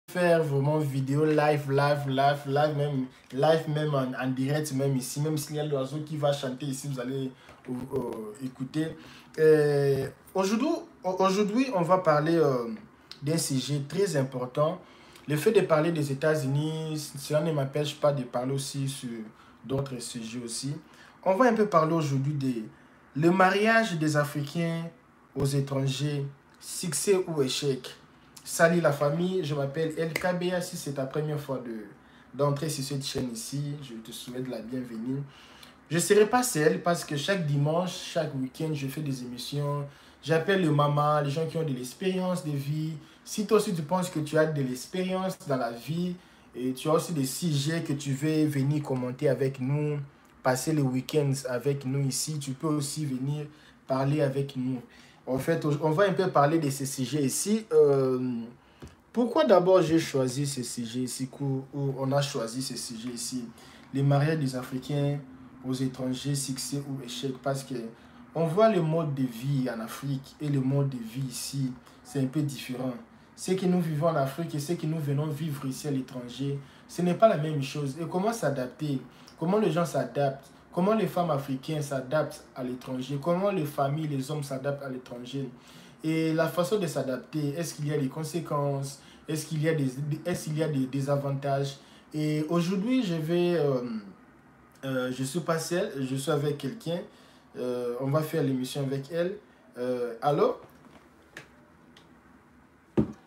faire vraiment vidéo live même en direct, même ici, même s'il y a l'oiseau qui va chanter ici, vous allez écouter. Aujourd'hui, on va parler d'un sujet très important. Le fait de parler des États-Unis, cela ne m'empêche pas de parler aussi sur d'autres sujets aussi. On va un peu parler aujourd'hui de le mariage des Africains aux étrangers, succès ou échec. Salut la famille, je m'appelle LKBA. Si c'est ta première fois d'entrer sur cette chaîne ici, je te souhaite la bienvenue. Je ne serai pas seul parce que chaque dimanche, chaque week-end, je fais des émissions. J'appelle les mamans, les gens qui ont de l'expérience de vie. Si toi aussi tu penses que tu as de l'expérience dans la vie et tu as aussi des sujets que tu veux venir commenter avec nous, passer les week-ends avec nous ici, tu peux aussi venir parler avec nous. En fait, on va un peu parler de ces sujets ici. Pourquoi d'abord j'ai choisi ce sujet ici, ou on a choisi ce sujet ici, les mariages des Africains aux étrangers, succès ou échec, parce que on voit le mode de vie en Afrique et le mode de vie ici, c'est un peu différent. Ce que nous vivons en Afrique et ce que nous venons vivre ici à l'étranger, ce n'est pas la même chose. Et comment s'adapter? Comment les gens s'adaptent? Comment les femmes africaines s'adaptent à l'étranger? Comment les familles, les hommes s'adaptent à l'étranger? Et la façon de s'adapter, est-ce qu'il y a des conséquences? Est-ce qu'il y a des avantages? Et aujourd'hui, je suis pas seul, je suis avec quelqu'un. On va faire l'émission avec elle. Allô?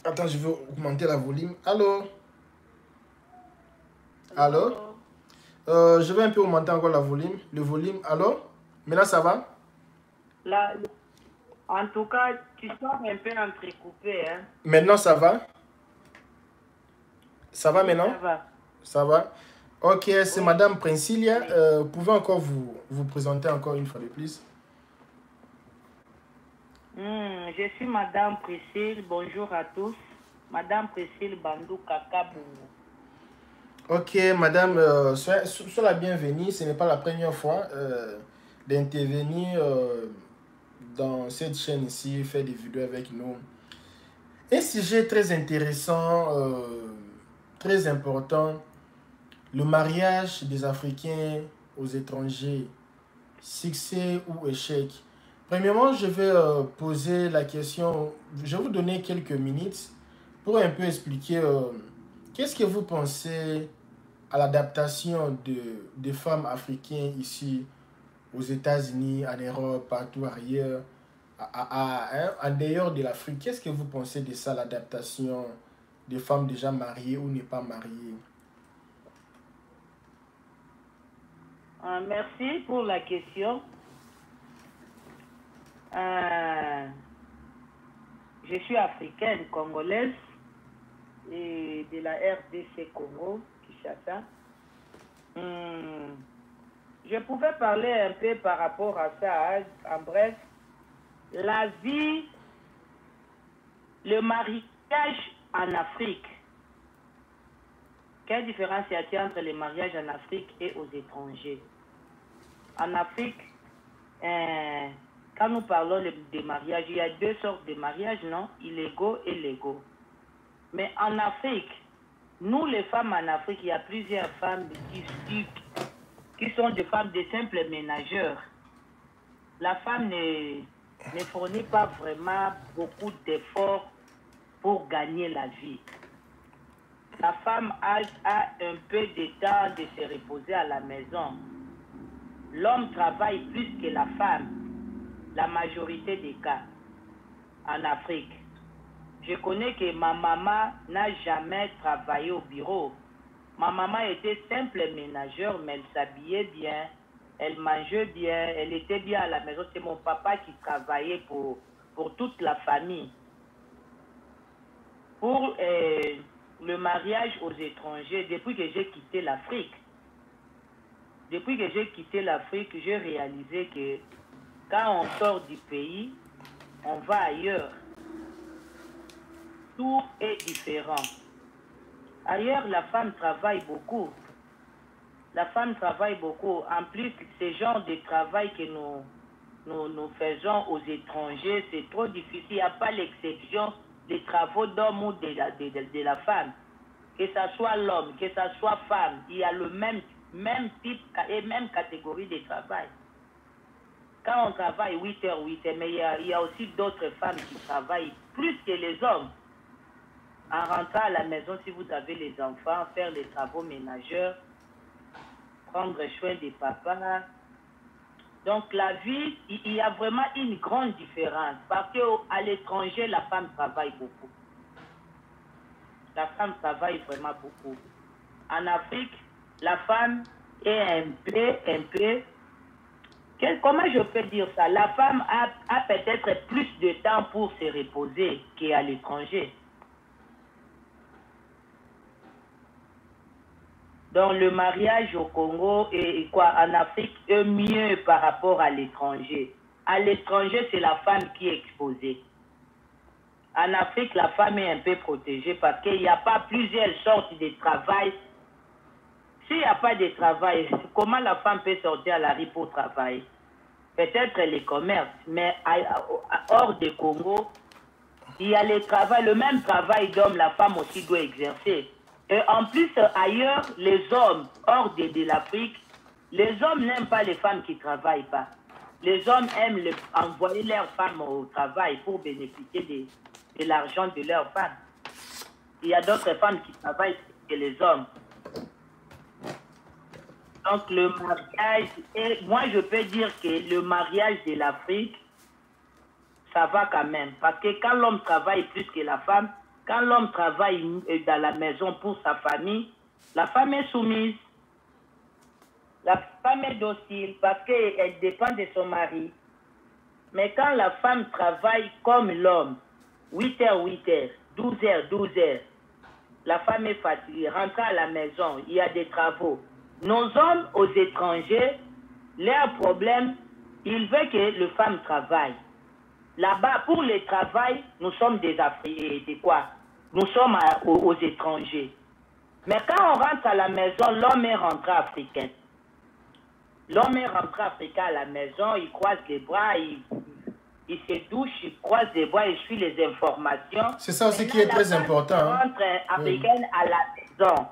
Attends, je vais augmenter la volume. Allô? Allô? Allô? Je vais un peu augmenter encore le volume. Allô? Maintenant, ça va? Là, en tout cas, tu sors un peu entrecoupé, hein? Maintenant, ça va? Ça va Oui, maintenant? ça va. Ça va? Ok, c'est Oui, Madame Princilia. oui. Vous pouvez encore vous présenter encore une fois de plus? Je suis Madame Priscille. Bonjour à tous. Madame Priscille Bandou Kakabou. Ok, Madame, sois la bienvenue. Ce n'est pas la première fois d'intervenir dans cette chaîne ici, faire des vidéos avec nous. Un sujet très intéressant, très important, le mariage des Africains aux étrangers, succès ou échec. Premièrement, je vais poser la question, je vais vous donner quelques minutes pour un peu expliquer qu'est-ce que vous pensez à l'adaptation des femmes africaines ici aux États-Unis, en Europe, partout ailleurs, en dehors de l'Afrique. Qu'est-ce que vous pensez de ça, l'adaptation des femmes déjà mariées ou n'est pas mariées? Merci pour la question. Je suis africaine, congolaise, et de la RDC Congo, Kinshasa. Je pouvais parler un peu par rapport à ça, hein. En bref, la vie, le mariage en Afrique. Quelle différence y a-t-il entre les mariages en Afrique et aux étrangers? En Afrique, quand nous parlons des mariages, il y a deux sortes de mariages, non? Illégaux et légaux. Mais en Afrique, nous les femmes en Afrique, il y a plusieurs femmes qui sont des femmes de simples ménageurs. La femme ne fournit pas vraiment beaucoup d'efforts pour gagner la vie. La femme a un peu de temps de se reposer à la maison. L'homme travaille plus que la femme, la majorité des cas, en Afrique. Je connais que ma maman n'a jamais travaillé au bureau. Ma maman était simple ménageur, mais elle s'habillait bien, elle mangeait bien, elle était bien à la maison. C'est mon papa qui travaillait pour toute la famille. Pour le mariage aux étrangers, depuis que j'ai quitté l'Afrique, j'ai réalisé que quand on sort du pays, on va ailleurs. Tout est différent. Ailleurs, la femme travaille beaucoup. La femme travaille beaucoup. En plus, ce genre de travail que nous faisons aux étrangers, c'est trop difficile. Il n'y a pas l'exception des travaux d'homme ou de la femme. que ce soit l'homme, que ce soit femme, il y a le même type et même catégorie de travail. Quand on travaille 8 heures, 8 heures, mais il y a aussi d'autres femmes qui travaillent plus que les hommes. En rentrant à la maison, si vous avez les enfants, faire les travaux ménageurs, prendre soin des papas. Donc la vie, il y a vraiment une grande différence. Parce qu'à l'étranger, la femme travaille beaucoup. La femme travaille vraiment beaucoup. En Afrique, la femme est un peu, comment je peux dire ça? La femme a peut-être plus de temps pour se reposer qu'à l'étranger. Donc le mariage au Congo et quoi en Afrique est mieux par rapport à l'étranger. À l'étranger, c'est la femme qui est exposée. En Afrique, la femme est un peu protégée parce qu'il n'y a pas plusieurs sortes de travail. S'il n'y a pas de travail, comment la femme peut sortir à la rue pour travailler? Peut-être les commerces, mais hors du Congo, il y a le même travail d'homme, la femme aussi doit exercer. Et en plus, ailleurs, les hommes, hors de l'Afrique, les hommes n'aiment pas les femmes qui ne travaillent pas. Les hommes aiment envoyer leurs femmes au travail pour bénéficier de l'argent de leurs femmes. Il y a d'autres femmes qui travaillent que les hommes. Donc le mariage, et moi je peux dire que le mariage de l'Afrique, ça va quand même. Parce que quand l'homme travaille plus que la femme, quand l'homme travaille dans la maison pour sa famille, la femme est soumise. La femme est docile parce qu'elle dépend de son mari. Mais quand la femme travaille comme l'homme, 8 heures, 8 heures, 12 heures, 12 heures, la femme est fatiguée, rentre à la maison, il y a des travaux. Nos hommes aux étrangers, leur problème, ils veulent que les femmes travaillent. Là-bas, pour le travail, nous sommes des Africains, quoi? Nous sommes aux étrangers. Mais quand on rentre à la maison, l'homme est rentré africain. L'homme est rentré africain à la maison, il croise les bras, il se douche, il croise les bras, il suit les informations. C'est ça aussi qui est très important. Il rentre africaine à la maison.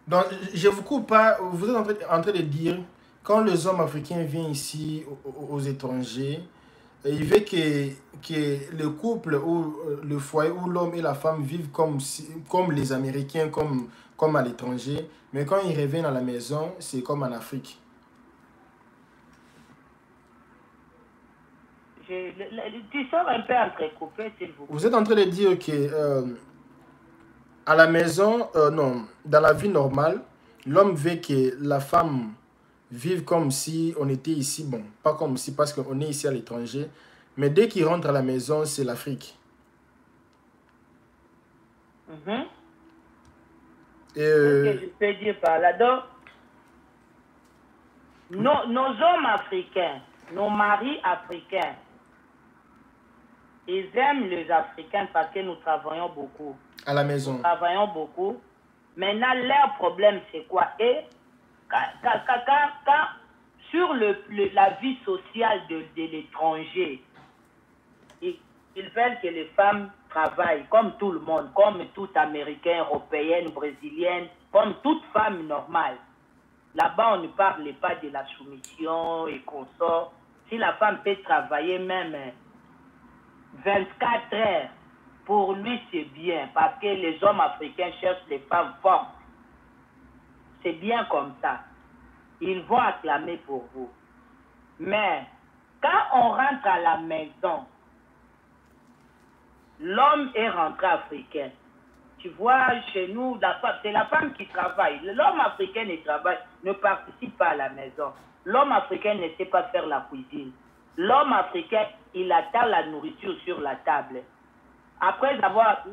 Donc, je ne vous coupe pas, vous êtes en train de dire, quand les hommes africains viennent ici aux étrangers, il veut que le couple ou le foyer où l'homme et la femme vivent comme les Américains, comme à l'étranger. Mais quand ils reviennent à la maison, c'est comme en Afrique. Tu sors un peu entrecoupé, s'il vous plaît. Vous êtes en train de dire que à la maison, non, dans la vie normale, l'homme veut que la femme vive comme si on était ici. Bon, pas comme si parce qu'on est ici à l'étranger. Mais dès qu'il rentre à la maison, c'est l'Afrique. Qu'est-ce que je peux dire par là? Donc, nos hommes africains, nos maris africains, ils aiment les Africains parce que nous travaillons beaucoup. À la maison. Nous travaillons beaucoup. Maintenant, leur problème, c'est quoi? Et sur la vie sociale de l'étranger, ils veulent que les femmes travaillent comme tout le monde, comme toute Américaine, Européenne, Brésilienne, comme toute femme normale. Là-bas, on ne parle pas de la soumission et consort. Si la femme peut travailler même 24 heures, pour lui, c'est bien, parce que les hommes africains cherchent les femmes fortes. C'est bien comme ça. Ils vont acclamer pour vous. Mais quand on rentre à la maison, l'homme est rentré africain. Tu vois, chez nous, c'est la femme qui travaille. L'homme africain ne participe pas à la maison. L'homme africain ne sait pas faire la cuisine. L'homme africain, il attend la nourriture sur la table. Après avoir...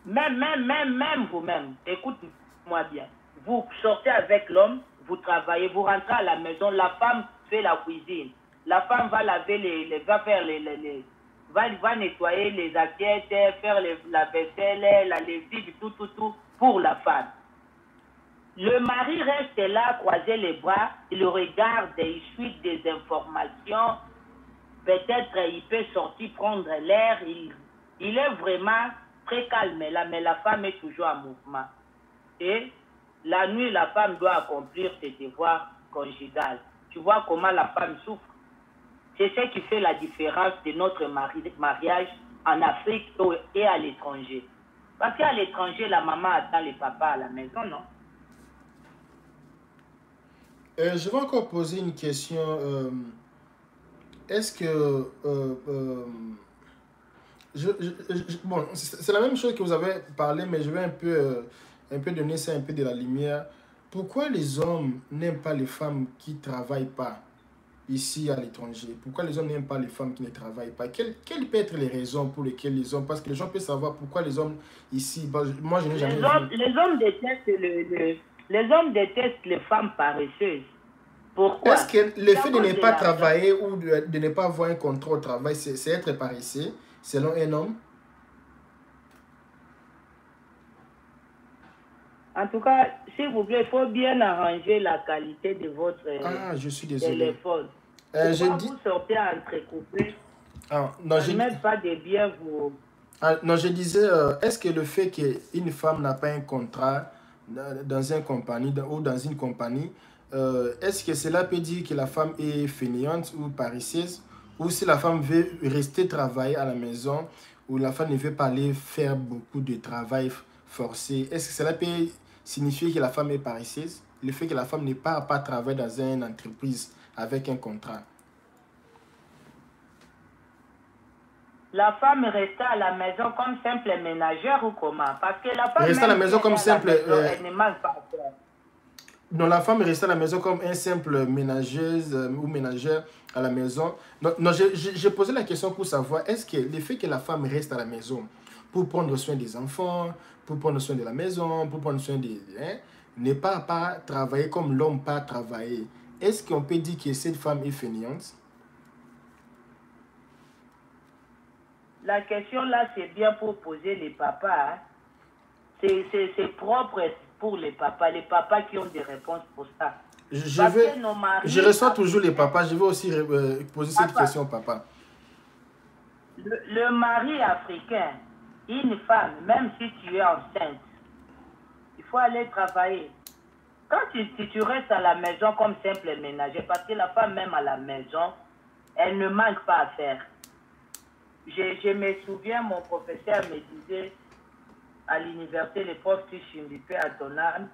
Même vous-même, écoute-moi bien. Vous sortez avec l'homme, vous travaillez, vous rentrez à la maison, la femme fait la cuisine. La femme va laver va nettoyer les assiettes, faire la vaisselle, la lessive, tout pour la femme. Le mari reste là, croiser les bras, il regarde, il suit des informations. Peut-être il peut sortir prendre l'air. Il est vraiment très calme là, mais la femme est toujours en mouvement. Et la nuit, la femme doit accomplir ses devoirs conjugaux. Tu vois comment la femme souffre. C'est ce qui fait la différence de notre mariage en Afrique et à l'étranger. Parce qu'à l'étranger, la maman attend les papas à la maison, non? Je vais encore poser une question. Est-ce que... bon, c'est la même chose que vous avez parlé, mais je vais un peu donner ça un peu de la lumière. Pourquoi les hommes n'aiment pas les femmes qui ne travaillent pas ici à l'étranger? Pourquoi les hommes n'aiment pas les femmes qui ne travaillent pas? Quelles peuvent être les raisons pour lesquelles les hommes... Parce que les gens peuvent savoir pourquoi les hommes ici... Bah, moi, je n'ai jamais vu. Les hommes détestent les hommes détestent les femmes paresseuses. Pourquoi? Est-ce que le fait de ne pas travailler ou de ne pas avoir un contrat au travail, c'est être paresseux, selon un homme? En tout cas, s'il vous plaît, il faut bien arranger la qualité de votre je suis désolé. téléphone. Vous sortez entrecoupé. Non, je ne pas de bien vous... non, je disais, est-ce que le fait qu'une femme n'a pas un contrat dans une compagnie ou dans une compagnie, est-ce que cela peut dire que la femme est fainéante ou paresseuse, ou si la femme veut rester travailler à la maison, ou la femme ne veut pas aller faire beaucoup de travail forcé, est-ce que cela peut signifier que la femme est paresseuse? Le fait que la femme ne part pas travailler dans une entreprise avec un contrat. La femme reste à la maison comme simple ménagère ou comment? Parce que la femme reste à la maison comme simple... elle ne manque pas à faire. Non, la femme reste à la maison comme un simple ménageuse ou ménagère à la maison. Non, j'ai posé la question pour savoir, est-ce que le fait que la femme reste à la maison pour prendre soin des enfants, pour prendre soin de la maison, pour prendre soin des... ne pas travailler comme l'homme pas travailler, est-ce qu'on peut dire que cette femme est fainéante? La question là, c'est bien pour poser les papas. Hein. C'est propre pour les papas qui ont des réponses pour ça. Je reçois toujours les papas, je vais aussi poser cette question au papa. Le mari africain, une femme, même si tu es enceinte, il faut aller travailler. Quand tu restes à la maison comme simple ménager, parce que la femme même à la maison, elle ne manque pas à faire. Je me souviens, mon professeur me disait à l'université, le prof Chimbipé à Tonam,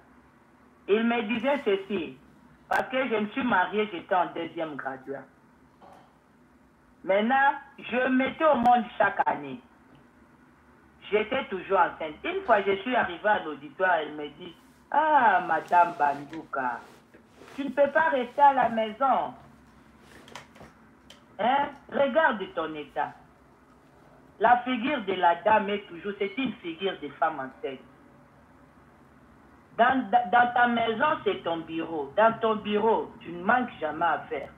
il me disait ceci, parce que je me suis mariée, j'étais en 2e graduat. Maintenant, je mettais au monde chaque année. J'étais toujours enceinte. Une fois, je suis arrivée à l'auditoire, elle me dit, ah, Madame Bandouka, tu ne peux pas rester à la maison. Hein? Regarde ton état. La figure de la dame est toujours, c'est une figure de femme enceinte. Dans ta maison, c'est ton bureau. Dans ton bureau, tu ne manques jamais à faire.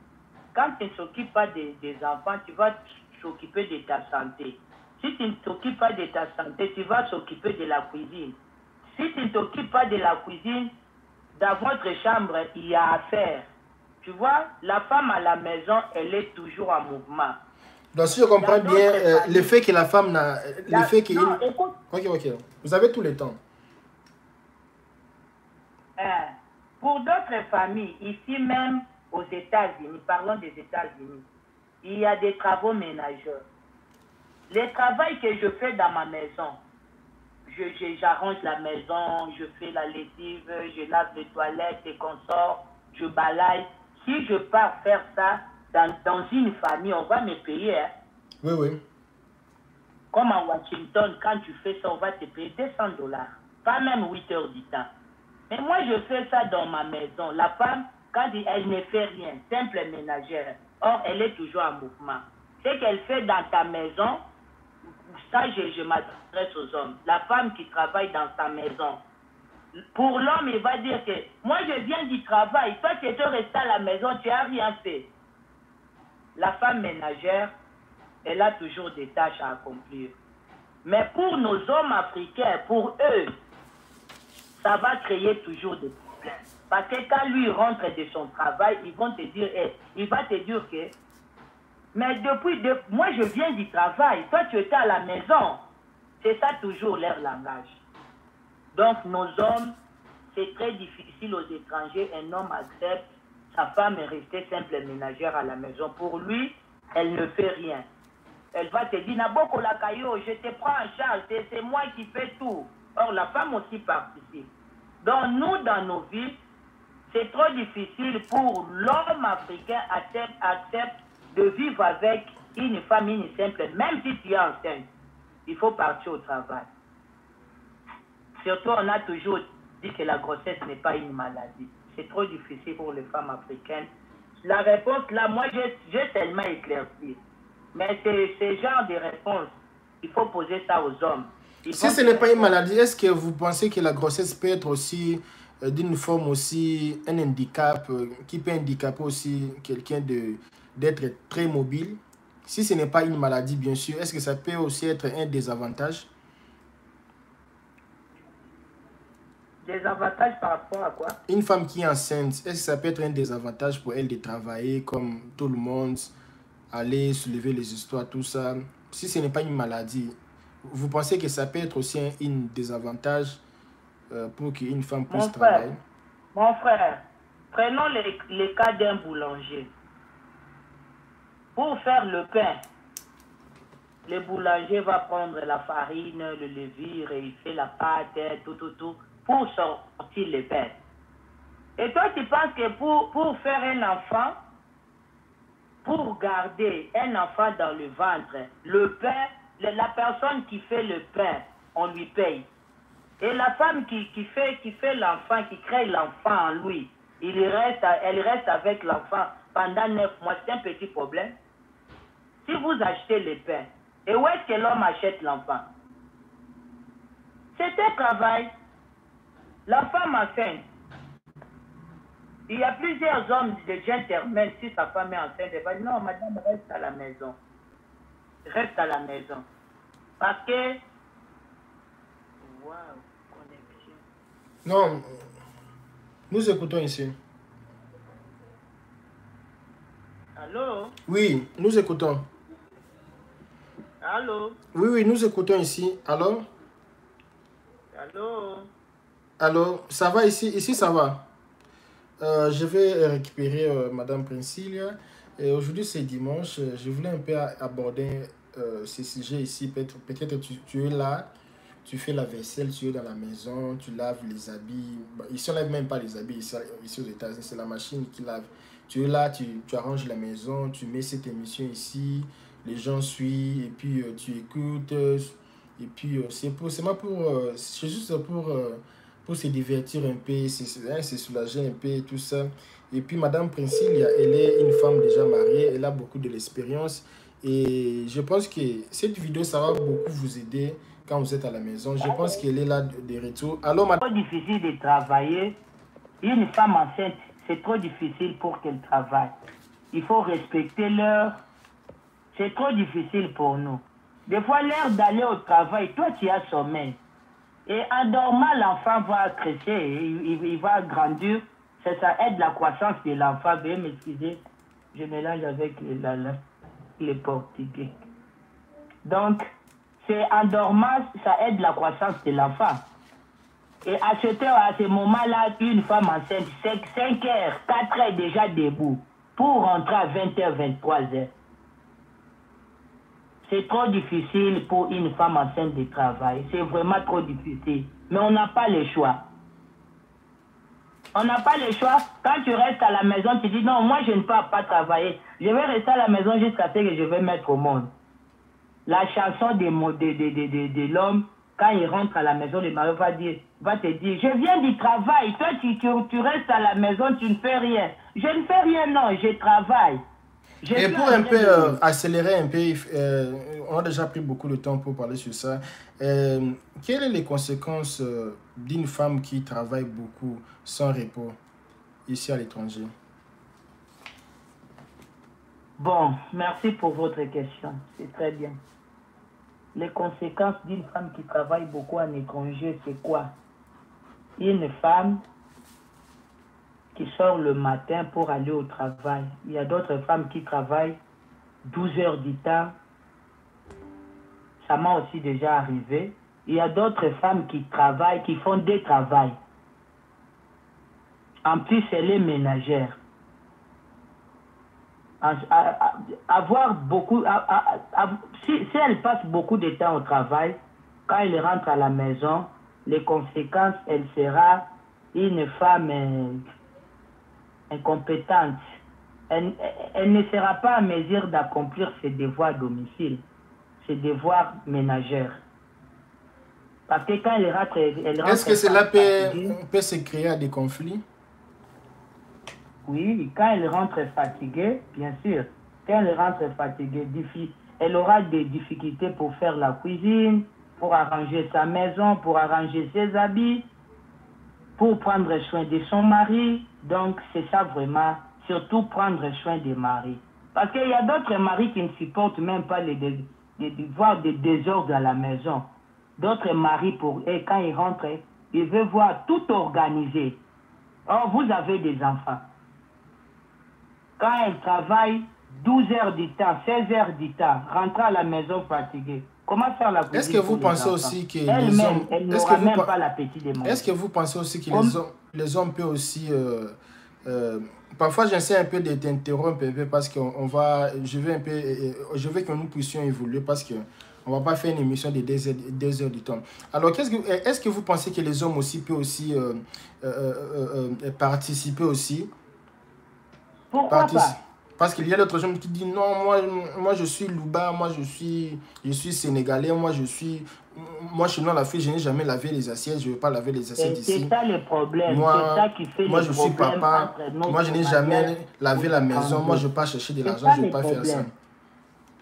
Quand tu ne t'occupes pas des enfants, tu vas s'occuper de ta santé. Si tu ne t'occupes pas de ta santé, tu vas s'occuper de la cuisine. Si tu ne t'occupes pas de la cuisine, dans votre chambre, il y a à faire. Tu vois, la femme à la maison, elle est toujours en mouvement. Donc, si je comprends bien, le fait que la femme n'a... Le fait que... Non, écoute. Ok. Vous avez tout le temps. Pour d'autres familles, ici même aux États-Unis, parlons des États-Unis, il y a des travaux ménagers. Le travail que je fais dans ma maison, j'arrange la maison, je fais la lessive, je lave les toilettes et consorts, je balaye. Si je pars faire ça dans une famille, on va me payer. Hein. Oui. Comme à Washington, quand tu fais ça, on va te payer $200. Pas même 8 heures du temps. Mais moi, je fais ça dans ma maison. La femme, quand elle ne fait rien, simple ménagère, or, elle est toujours en mouvement. Ce qu'elle fait dans ta maison, ça, je m'adresse aux hommes. La femme qui travaille dans sa maison, pour l'homme, il va dire que moi, je viens du travail. Toi, tu es resté à la maison, tu n'as rien fait. La femme ménagère, elle a toujours des tâches à accomplir. Mais pour nos hommes africains, pour eux, ça va créer toujours des problèmes. Parce que quand lui rentre de son travail, ils vont te dire, il va te dire que, mais moi je viens du travail, toi tu étais à la maison. C'est ça toujours leur langage. Donc nos hommes, c'est très difficile aux étrangers. Un homme accepte, sa femme est restée simple ménagère à la maison. Pour lui, elle ne fait rien. Elle va te dire, Naboko la caillou, je te prends en charge, c'est moi qui fais tout. Or, la femme aussi participe. Donc, nous, dans nos vies, c'est trop difficile pour l'homme africain accepte de vivre avec une femme, une simple, même si tu es enceinte, il faut partir au travail. Surtout, on a toujours dit que la grossesse n'est pas une maladie. C'est trop difficile pour les femmes africaines. La réponse, là, moi, j'ai tellement éclairci. Mais c'est ce genre de réponse, il faut poser ça aux hommes. Si ce n'est pas une maladie, est-ce que vous pensez que la grossesse peut être aussi d'une forme aussi un handicap, qui peut handicaper aussi quelqu'un d'être très mobile? Si ce n'est pas une maladie, bien sûr, est-ce que ça peut aussi être un désavantage? Désavantage par rapport à quoi? Une femme qui est enceinte, est-ce que ça peut être un désavantage pour elle de travailler comme tout le monde, aller soulever les histoires, tout ça? Si ce n'est pas une maladie, vous pensez que ça peut être aussi un désavantage pour qu'une femme puisse travailler? Mon frère, prenons les cas d'un boulanger. Pour faire le pain, le boulanger va prendre la farine, le levure, et il fait la pâte, tout, pour sortir le pain. Et toi, tu penses que pour faire un enfant, pour garder un enfant dans le ventre, le pain, la personne qui fait le pain, on lui paye. Et la femme qui fait l'enfant, qui crée l'enfant en lui, elle reste avec l'enfant pendant 9 mois. C'est un petit problème. Si vous achetez le pain, et où est-ce que l'homme achète l'enfant? C'est un travail. La femme enceinte. Il y a plusieurs hommes de gentlemen, si sa femme est enceinte, elle va dire non, madame, reste à la maison. Reste à la maison. Parce que... Wow, connexion. Non, nous écoutons ici. Allô? Oui, nous écoutons. Allô? Oui, nous écoutons ici. Alors? Allô? Alors, ça va ici? Ici, ça va. Je vais récupérer Madame Princilia. Et aujourd'hui, c'est dimanche. Je voulais un peu aborder ces sujets ici. Peut-être tu es là, tu fais la vaisselle, tu es dans la maison, tu laves les habits. Ici, on ne lave même pas les habits. Ici aux États-Unis, c'est la machine qui lave. Tu es là, tu arranges la maison, tu mets cette émission ici. Les gens suivent et puis tu écoutes. Et puis, c'est juste pour se divertir un peu, se soulager un peu et tout ça. Et puis, Madame Princilia, elle est une femme déjà mariée, elle a beaucoup de l'expérience. Et je pense que cette vidéo, ça va beaucoup vous aider quand vous êtes à la maison. Je pense qu'elle est là de retour. Alors, C'est trop difficile de travailler. Une femme enceinte, c'est trop difficile pour qu'elle travaille. Il faut respecter l'heure. C'est trop difficile pour nous. Des fois, l'heure d'aller au travail, toi, tu as sommeil. Et en dormant, l'enfant va crescer, il va grandir. Ça aide la croissance de l'enfant. Veuillez m'excuser, je mélange avec les portugais. Donc, c'est en dormant, ça aide la croissance de l'enfant. Et à ce moment-là, une femme enceinte, 5 heures, 4 heures déjà debout, pour rentrer à 20h, 23h. C'est trop difficile pour une femme enceinte de travailler. C'est vraiment trop difficile. Mais on n'a pas le choix. On n'a pas le choix. Quand tu restes à la maison, tu dis non, moi je ne peux pas travailler. Je vais rester à la maison jusqu'à ce que je vais mettre au monde. La chanson de l'homme, quand il rentre à la maison, le mari va te dire, je viens du travail. Toi, tu restes à la maison, tu ne fais rien. Je ne fais rien, non, je travaille. Et pour un peu accélérer un peu, on a déjà pris beaucoup de temps pour parler sur ça. Quelles sont les conséquences d'une femme qui travaille beaucoup sans repos ici à l'étranger? Bon, merci pour votre question. C'est très bien. Les conséquences d'une femme qui travaille beaucoup à l'étranger, c'est quoi? Une femme qui sort le matin pour aller au travail. Il y a d'autres femmes qui travaillent 12 heures du temps, ça m'a aussi déjà arrivé. Il y a d'autres femmes qui travaillent, qui font des travails. En plus, elle est ménagère. Avoir beaucoup, si elle passe beaucoup de temps au travail, quand elle rentre à la maison, les conséquences, elle sera une femme incompétente. Elle ne sera pas à mesure d'accomplir ses devoirs à domicile, ses devoirs ménagères. Parce que quand elle rentre, est-ce que cela peut se créer à des conflits? Oui, quand elle rentre fatiguée, bien sûr. Quand elle rentre fatiguée, elle aura des difficultés pour faire la cuisine, pour arranger sa maison, pour arranger ses habits, pour prendre soin de son mari. Donc, c'est ça vraiment, surtout prendre soin des maris. Parce qu'il y a d'autres maris qui ne supportent même pas voir des désordres à la maison. D'autres maris, pour eux, quand ils rentrent, ils veulent voir tout organisé. Or, vous avez des enfants. Quand elle travaille 12 heures du temps, 16 heures du temps, rentrer à la maison fatiguée, comment faire la cuisine? Est-ce que vous pensez aussi que les hommes... Elle n'aura même pas l'appétit des manger. Est-ce que vous pensez aussi que les hommes peuvent aussi... parfois, j'essaie un peu de t'interrompre un peu parce que je veux que nous puissions évoluer parce que on ne va pas faire une émission de 2 heures du temps. Alors, est-ce que vous pensez que les hommes aussi peuvent aussi participer aussi? Pourquoi pas? Parce qu'il y a d'autres gens qui disent non, moi je suis Louba, moi je suis sénégalais, moi chez nous la fille, je n'ai jamais lavé les assiettes, je ne veux pas laver les assiettes ici. C'est ça le problème, c'est ça qui fait moi je suis papa, moi je n'ai jamais lavé la maison, moi je ne veux pas chercher de l'argent, je ne veux pas faire ça.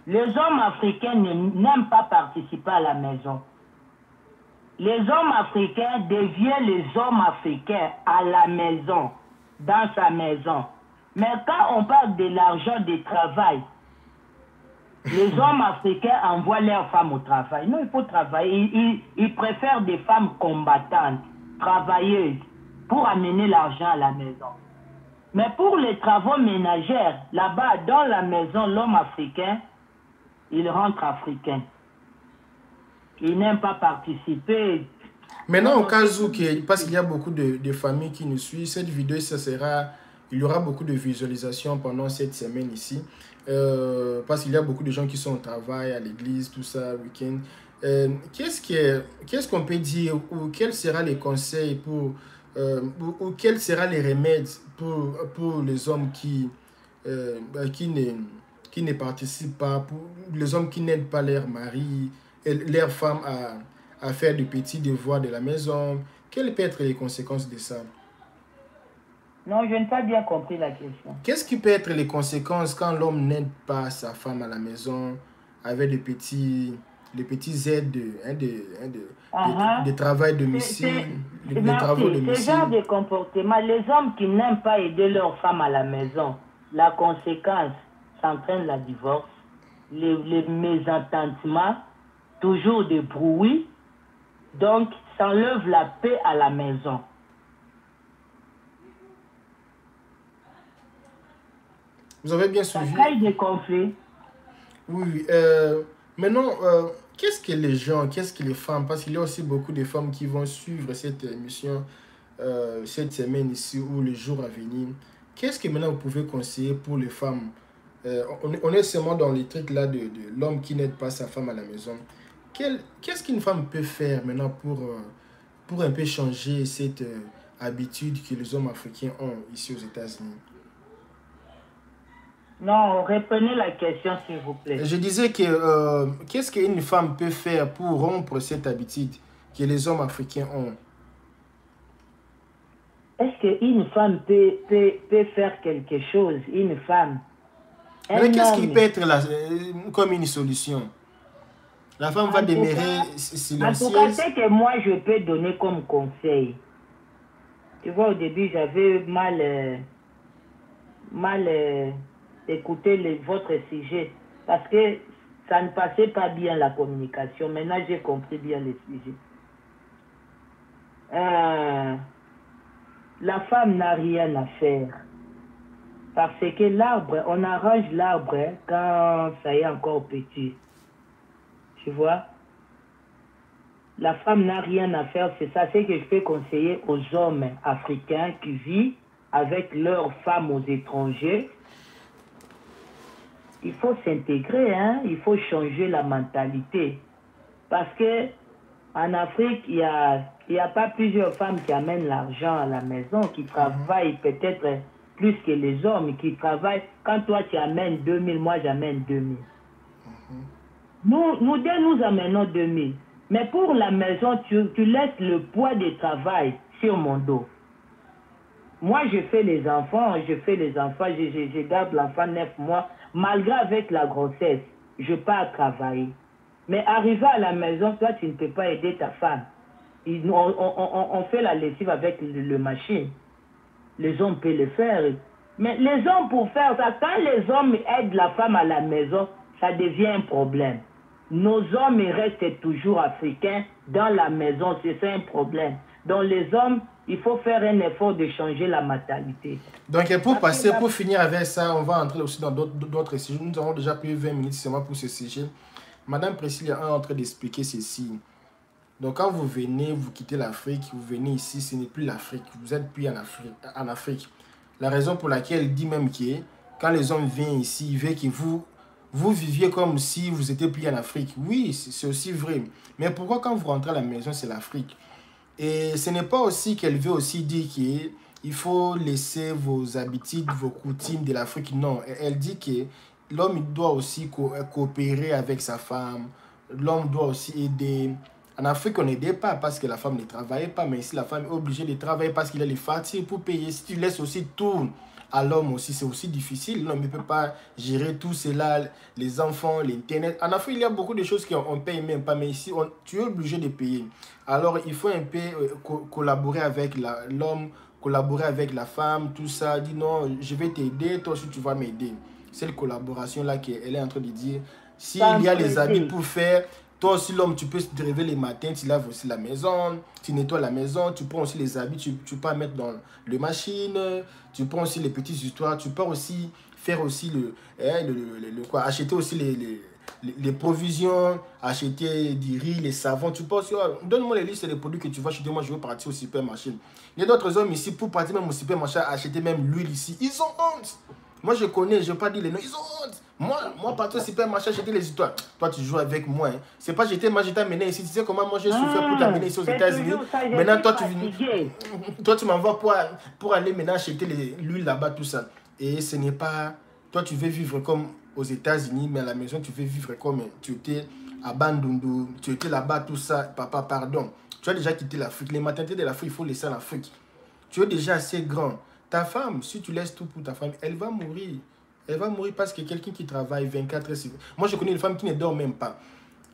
Les hommes africains n'aiment pas participer à la maison. Les hommes africains deviennent les hommes africains à la maison, dans sa maison. Mais quand on parle de l'argent de travail, les hommes africains envoient leurs femmes au travail. Non, il faut travailler. Ils préfèrent des femmes combattantes, travailleuses, pour amener l'argent à la maison. Mais pour les travaux ménagers, là-bas, dans la maison, l'homme africain, il rentre africain. Il n'aime pas participer. Maintenant, au cas où, parce qu'il y a beaucoup de familles qui nous suivent, cette vidéo, il y aura beaucoup de visualisations pendant cette semaine ici. Parce qu'il y a beaucoup de gens qui sont au travail, à l'église, tout ça, week-end. Qu'est-ce qu'on peut dire ou quels seront les conseils ou quels seront les remèdes pour les hommes qui ne participent pas, pour les hommes qui n'aident pas leur mari et leur femme à faire de petits devoirs de la maison? Quelles peuvent être les conséquences de ça? Non, je n'ai pas bien compris la question. Qu'est-ce qui peut être les conséquences quand l'homme n'aide pas sa femme à la maison avec des petits aides de travail domicile, de travaux domicile? Ce genre de comportement, les hommes qui n'aiment pas aider leur femme à la maison, la conséquence, ça entraîne la divorce, les mésententements, toujours des bruits, donc ça enlève la paix à la maison. Vous avez bien suivi. Ça crée des conflits. Oui. Maintenant, qu'est-ce que les gens, qu'est-ce que les femmes, parce qu'il y a aussi beaucoup de femmes qui vont suivre cette émission cette semaine ici ou les jours à venir. Qu'est-ce que maintenant vous pouvez conseiller pour les femmes? On est seulement dans les trucs là de l'homme qui n'aide pas sa femme à la maison. Qu'est-ce qu'une femme peut faire maintenant pour un peu changer cette habitude que les hommes africains ont ici aux États-Unis? Non, reprenez la question s'il vous plaît. Je disais que qu'est-ce qu'une femme peut faire pour rompre cette habitude que les hommes africains ont? Est-ce qu'une femme peut faire quelque chose, une femme? Mais qu'est-ce qui peut être comme une solution? La femme va demeurer silencieuse. En tout cas, c'est que moi, je peux donner comme conseil. Tu vois, au début, j'avais mal écouté votre sujet parce que ça ne passait pas bien la communication. Maintenant, j'ai compris bien le sujet. La femme n'a rien à faire. Parce que l'arbre, on arrange l'arbre quand ça est encore petit. Tu vois? La femme n'a rien à faire, c'est ça. C'est que je peux conseiller aux hommes africains qui vivent avec leurs femmes aux étrangers. Il faut s'intégrer, hein? Il faut changer la mentalité. Parce que en Afrique, il y a pas plusieurs femmes qui amènent l'argent à la maison, qui travaillent peut-être plus que les hommes, qui travaillent. Quand toi, tu amènes 2000, moi, j'amène 2000. Nous deux, nous amenons 2000. Mais pour la maison, tu laisses le poids du travail sur mon dos. Moi, je fais les enfants, je garde l'enfant 9 mois. Malgré avec la grossesse, je pars travailler. Mais arrivé à la maison, toi, tu ne peux pas aider ta femme. On fait la lessive avec le machine. Les hommes peuvent le faire. Mais les hommes, pour faire ça, quand les hommes aident la femme à la maison, ça devient un problème. Nos hommes restent toujours africains dans la maison, c'est un problème. Donc les hommes, il faut faire un effort de changer la mentalité. Donc pour finir avec ça, on va entrer aussi dans d'autres sujets. Nous avons déjà pris 20 minutes seulement pour ce sujet. Madame Priscille est en train d'expliquer ceci. Donc quand vous venez, vous quittez l'Afrique, vous venez ici, ce n'est plus l'Afrique. Vous n'êtes plus en Afrique. La raison pour laquelle elle dit même que quand les hommes viennent ici, ils veulent que vous viviez comme si vous n'étiez plus en Afrique. Oui, c'est aussi vrai. Mais pourquoi quand vous rentrez à la maison, c'est l'Afrique? Et ce n'est pas aussi qu'elle veut aussi dire qu'il faut laisser vos habitudes, vos coutumes de l'Afrique. Non, elle dit que l'homme doit aussi coopérer avec sa femme. L'homme doit aussi aider. En Afrique, on n'aidait pas parce que la femme ne travaillait pas. Mais ici, la femme est obligée de travailler parce qu'il a les fatigues pour payer. Si tu laisses aussi tout à l'homme aussi, c'est aussi difficile. L'homme ne peut pas gérer tout cela, les enfants, l'Internet. En Afrique, il y a beaucoup de choses qu'on ne paye même pas. Mais ici, tu es obligé de payer. Alors, il faut un peu collaborer avec l'homme, collaborer avec la femme, tout ça. Dis non, je vais t'aider, toi aussi tu vas m'aider. C'est la collaboration-là qu'elle est en train de dire. S'il y a les habits pour faire, toi aussi l'homme, tu peux te réveiller les matins, tu laves aussi la maison, tu nettoies la maison, tu prends aussi les habits, tu peux mettre dans le machine, tu prends aussi les petites histoires, tu peux aussi faire aussi acheter aussi les provisions, acheter du riz, les savons, tu peux aussi, donne-moi les listes des produits que tu vas acheter, moi je veux partir au supermarché. Il y a d'autres hommes ici, pour partir même au supermarché, acheter même l'huile ici, ils ont honte. Moi je connais, je ne vais pas dire les noms, ils ont honte. Moi partir au supermarché, acheter les histoires. Toi tu joues avec moi, hein. C'est pas j'étais amené ici, tu sais comment moi j'ai souffert pour t'amener ici aux États-Unis. Maintenant toi tu m'envoies pour aller maintenant acheter l'huile là-bas, tout ça. Et ce n'est pas, toi tu veux vivre comme aux États-Unis, mais à la maison, tu veux vivre comme tu étais à Bandundu, tu étais là-bas, tout ça. Papa, pardon. Tu as déjà quitté l'Afrique. Les maternités de l'Afrique, il faut laisser l'Afrique. Tu es déjà assez grand. Ta femme, si tu laisses tout pour ta femme, elle va mourir. Elle va mourir parce que quelqu'un qui travaille 24 heures. Moi, je connais une femme qui ne dort même pas.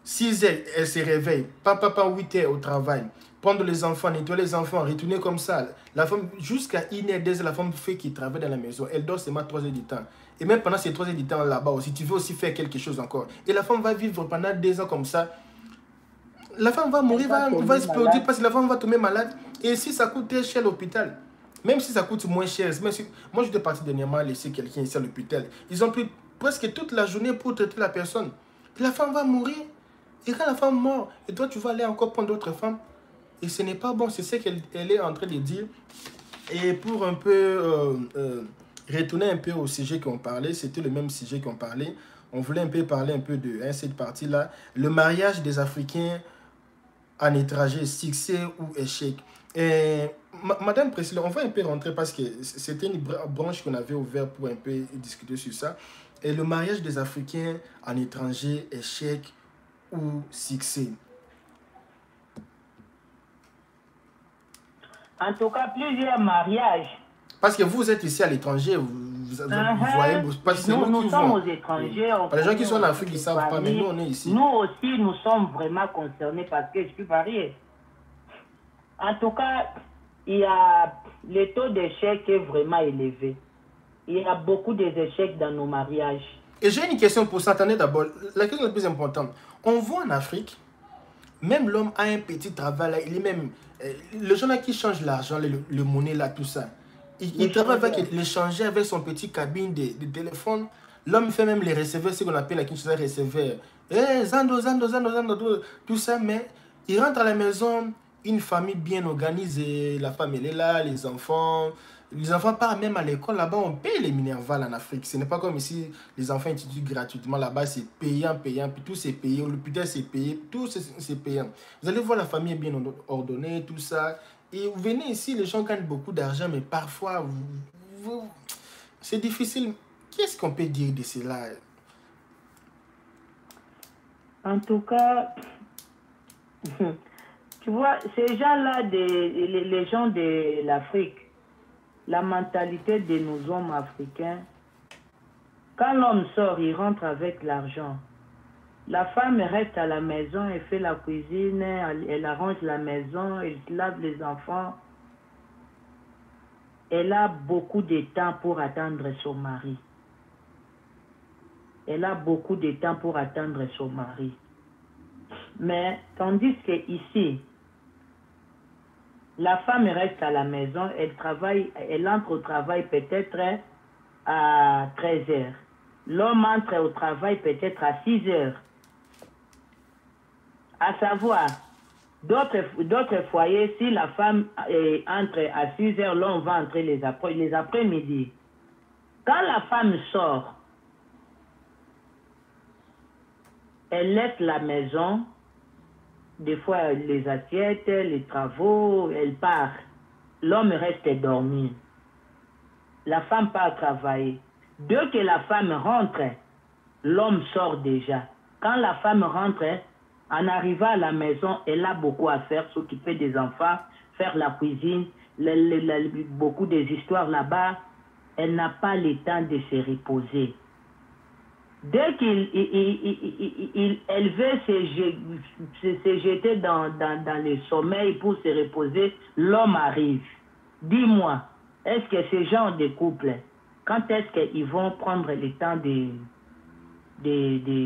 6 heures, elle se réveille. Papa, 8 heures au travail. Prendre les enfants, nettoyer les enfants, retourner comme ça. La femme, jusqu'à 1 heure, 2 heures, la femme fait qu'il travaille dans la maison. Elle dort seulement 3 heures du temps. Et même pendant ces 3 heures du temps là-bas aussi, tu veux aussi faire quelque chose encore. Et la femme va vivre pendant 2 ans comme ça. La femme va mourir, va exploser parce que la femme va tomber malade. Et si ça coûte très cher à l'hôpital, même si ça coûte moins cher, moi j'étais parti dernièrement laisser quelqu'un ici à l'hôpital. Ils ont pris presque toute la journée pour traiter la personne. Et la femme va mourir. Et quand la femme meurt, et toi tu vas aller encore prendre d'autres femmes. Et ce n'est pas bon, c'est ce qu'elle est en train de dire. Et pour un peu retourner un peu au sujet qu'on parlait, c'était le même sujet qu'on parlait. On voulait un peu parler un peu de cette partie-là. Le mariage des Africains en étranger, succès ou échec. Et Madame Priscille, on va un peu rentrer parce que c'était une branche qu'on avait ouverte pour un peu discuter sur ça. Et le mariage des Africains en étranger, échec ou succès. En tout cas, plusieurs mariages. Parce que vous êtes ici à l'étranger, vous voyez, parce que nous sommes aux étrangers. Les gens qui sont en Afrique, ils ne savent pas, mais nous, on est ici. Nous aussi, nous sommes vraiment concernés parce que je suis marié. En tout cas, il y a le taux d'échec est vraiment élevé. Il y a beaucoup d'échecs dans nos mariages. Et j'ai une question pour ça. Attendez d'abord, la question la plus importante. On voit en Afrique, même l'homme a un petit travail, là, il est même... le gens là qui change l'argent, le monnaie là, tout ça. Il travaille avec l'échanger avec son petit cabine de téléphone. L'homme fait même les receveurs, ce qu'on appelle la Kinshasa receveur. Zando, tout ça, mais Il rentre à la maison, une famille bien organisée, la femme elle est là, les enfants partent même à l'école. Là-bas, on paye les Minerval en Afrique. Ce n'est pas comme ici, les enfants étudient gratuitement. Là-bas, c'est payant, puis tout c'est payé. L'hôpital, c'est payé, tout c'est payant. Vous allez voir, la famille est bien ordonnée, tout ça. Et vous venez ici, les gens gagnent beaucoup d'argent, mais parfois, c'est difficile. Qu'est-ce qu'on peut dire de cela? En tout cas, tu vois, ces gens-là, les gens de l'Afrique, la mentalité de nos hommes africains, quand l'homme sort, il rentre avec l'argent. La femme reste à la maison, elle fait la cuisine, elle arrange la maison, elle lave les enfants. Elle a beaucoup de temps pour attendre son mari. Elle a beaucoup de temps pour attendre son mari. Mais tandis que ici, la femme reste à la maison, elle travaille, elle entre au travail peut-être à 13 heures. L'homme entre au travail peut-être à 6 heures. À savoir, d'autres foyers, si la femme entre à 6 heures, l'homme va entrer les après-midi. Quand la femme sort, elle laisse la maison, des fois les assiettes, les travaux, elle part. L'homme reste dormir. La femme part travailler. Dès que la femme rentre, l'homme sort déjà. Quand la femme rentre, en arrivant à la maison, elle a beaucoup à faire, s'occuper des enfants, faire la cuisine, beaucoup des histoires là-bas. Elle n'a pas le temps de se reposer. Dès qu'elle veut se jeter dans le sommeil pour se reposer, l'homme arrive. Dis-moi, est-ce que ces gens de couple, quand est-ce qu'ils vont prendre le temps de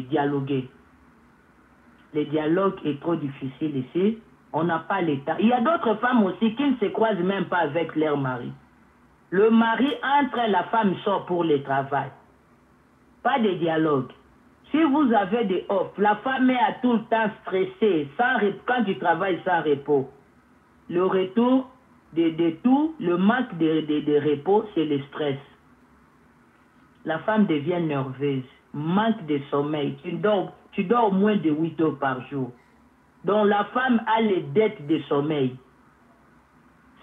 dialoguer? Le dialogue est trop difficile ici. On n'a pas le temps. Il y a d'autres femmes aussi qui ne se croisent même pas avec leur mari. Le mari entre, la femme sort pour le travail. Pas de dialogue. Si vous avez des off, la femme est à tout le temps stressée, quand tu travailles sans repos. Le retour de tout, le manque de repos, c'est le stress. La femme devient nerveuse, manque de sommeil. Tu dors moins de 8 heures par jour. Donc la femme a les dettes de sommeil.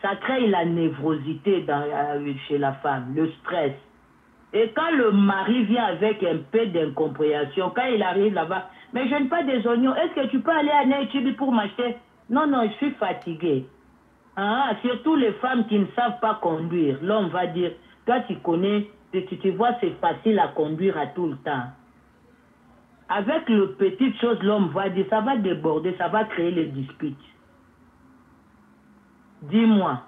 Ça crée la névrosité chez la femme, le stress. Et quand le mari vient avec un peu d'incompréhension, quand il arrive là-bas, mais je n'ai pas des oignons, est-ce que tu peux aller à Nairobi pour m'acheter? Non, non, je suis fatiguée. Ah, surtout les femmes qui ne savent pas conduire. L'homme va dire, toi tu connais, tu vois, c'est facile à conduire à tout le temps. Avec le petite chose, l'homme va dire, ça va déborder, ça va créer les disputes. Dis-moi,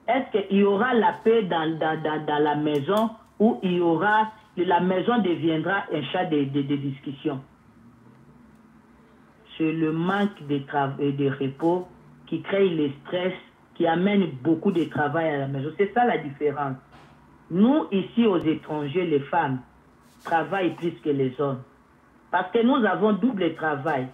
est-ce qu'il y aura la paix dans la maison où la maison deviendra un champ de discussion? C'est le manque de repos qui crée le stress, qui amène beaucoup de travail à la maison. C'est ça la différence. Nous, ici aux étrangers, les femmes travaillent plus que les hommes. Parce que nous avons double travail,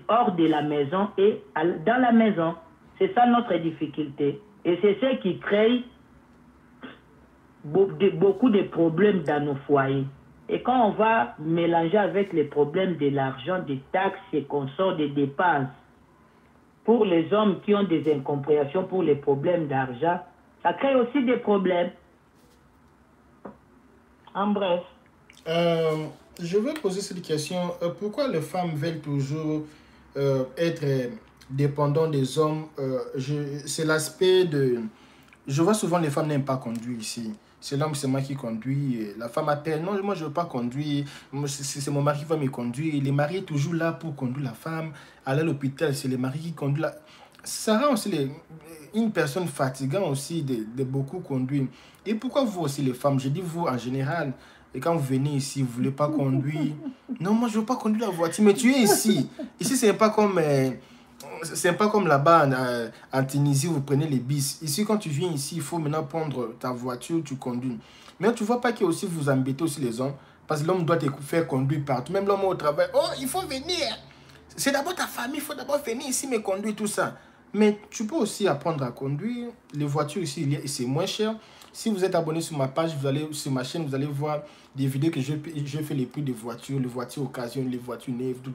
hors de la maison et dans la maison. C'est ça notre difficulté. Et c'est ce qui crée beaucoup de problèmes dans nos foyers. Et quand on va mélanger avec les problèmes de l'argent, des taxes et qu'on sort des dépenses, pour les hommes qui ont des incompréhensions pour les problèmes d'argent, ça crée aussi des problèmes. En bref. Je veux poser cette question. Pourquoi les femmes veulent toujours être dépendantes des hommes? C'est l'aspect de... Je vois souvent les femmes n'aiment pas conduire ici. C'est l'homme, c'est moi qui conduis. La femme appelle, non, moi je ne veux pas conduire. C'est mon mari qui va me conduire. Le mari est toujours là pour conduire la femme. Aller à l'hôpital, c'est le mari qui conduit Ça rend aussi une personne fatigante aussi de beaucoup conduire. Et pourquoi vous aussi les femmes? Je dis vous en général. Et quand vous venez ici, vous ne voulez pas conduire. Non, moi je ne veux pas conduire la voiture. Mais tu es ici. Ici, ce n'est pas comme... c'est pas comme là-bas en Tunisie, vous prenez les bis. Ici, quand tu viens ici, il faut maintenant prendre ta voiture, tu conduis. Mais tu ne vois pas que aussi vous embêtez aussi les hommes. Parce que l'homme doit te faire conduire partout. Même l'homme au travail, oh, il faut venir. C'est d'abord ta famille, il faut d'abord venir ici me conduire, tout ça. Mais tu peux aussi apprendre à conduire. Les voitures ici, c'est moins cher. Si vous êtes abonné sur ma page, vous allez sur ma chaîne, vous allez voir des vidéos que je fais les prix des voitures, les voitures occasion, les voitures neuves, tout.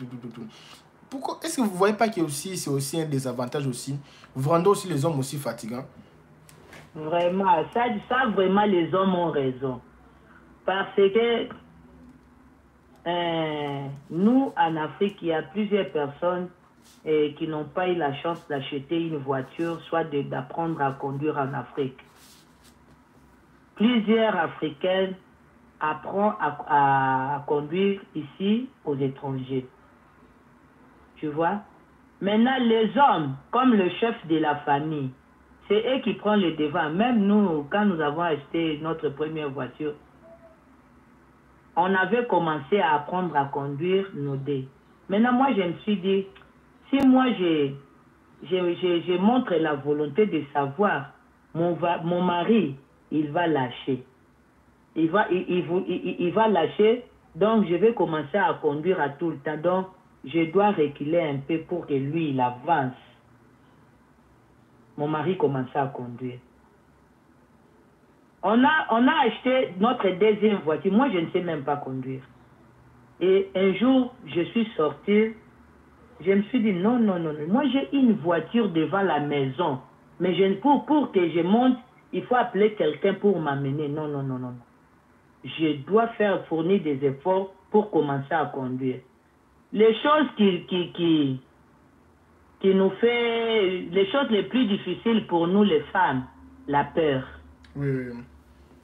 Pourquoi? Est-ce que vous ne voyez pas que c'est aussi un désavantage aussi? Vous rendez aussi les hommes aussi fatigants? Vraiment, ça vraiment les hommes ont raison. Parce que nous, en Afrique, il y a plusieurs personnes qui n'ont pas eu la chance d'acheter une voiture, soit d'apprendre à conduire en Afrique. Plusieurs Africains apprennent à conduire ici aux étrangers. Tu vois? Maintenant, les hommes, comme le chef de la famille, c'est eux qui prennent le devant. Même nous, quand nous avons acheté notre première voiture, on avait commencé à apprendre à conduire nos dés. Maintenant, moi, je me suis dit, si moi, je montre la volonté de savoir, mon mari, il va lâcher. Il va lâcher, donc je vais commencer à conduire à tout le temps. Donc, je dois reculer un peu pour que lui, il avance. Mon mari commençait à conduire. On a acheté notre deuxième voiture. Moi, je ne sais même pas conduire. Et un jour, je suis sorti. Je me suis dit, non. Moi, j'ai une voiture devant la maison. Mais pour que je monte, il faut appeler quelqu'un pour m'amener. Non. Je dois fournir des efforts pour commencer à conduire. Les choses qui nous fait... Les choses les plus difficiles pour nous, les femmes, la peur. Oui.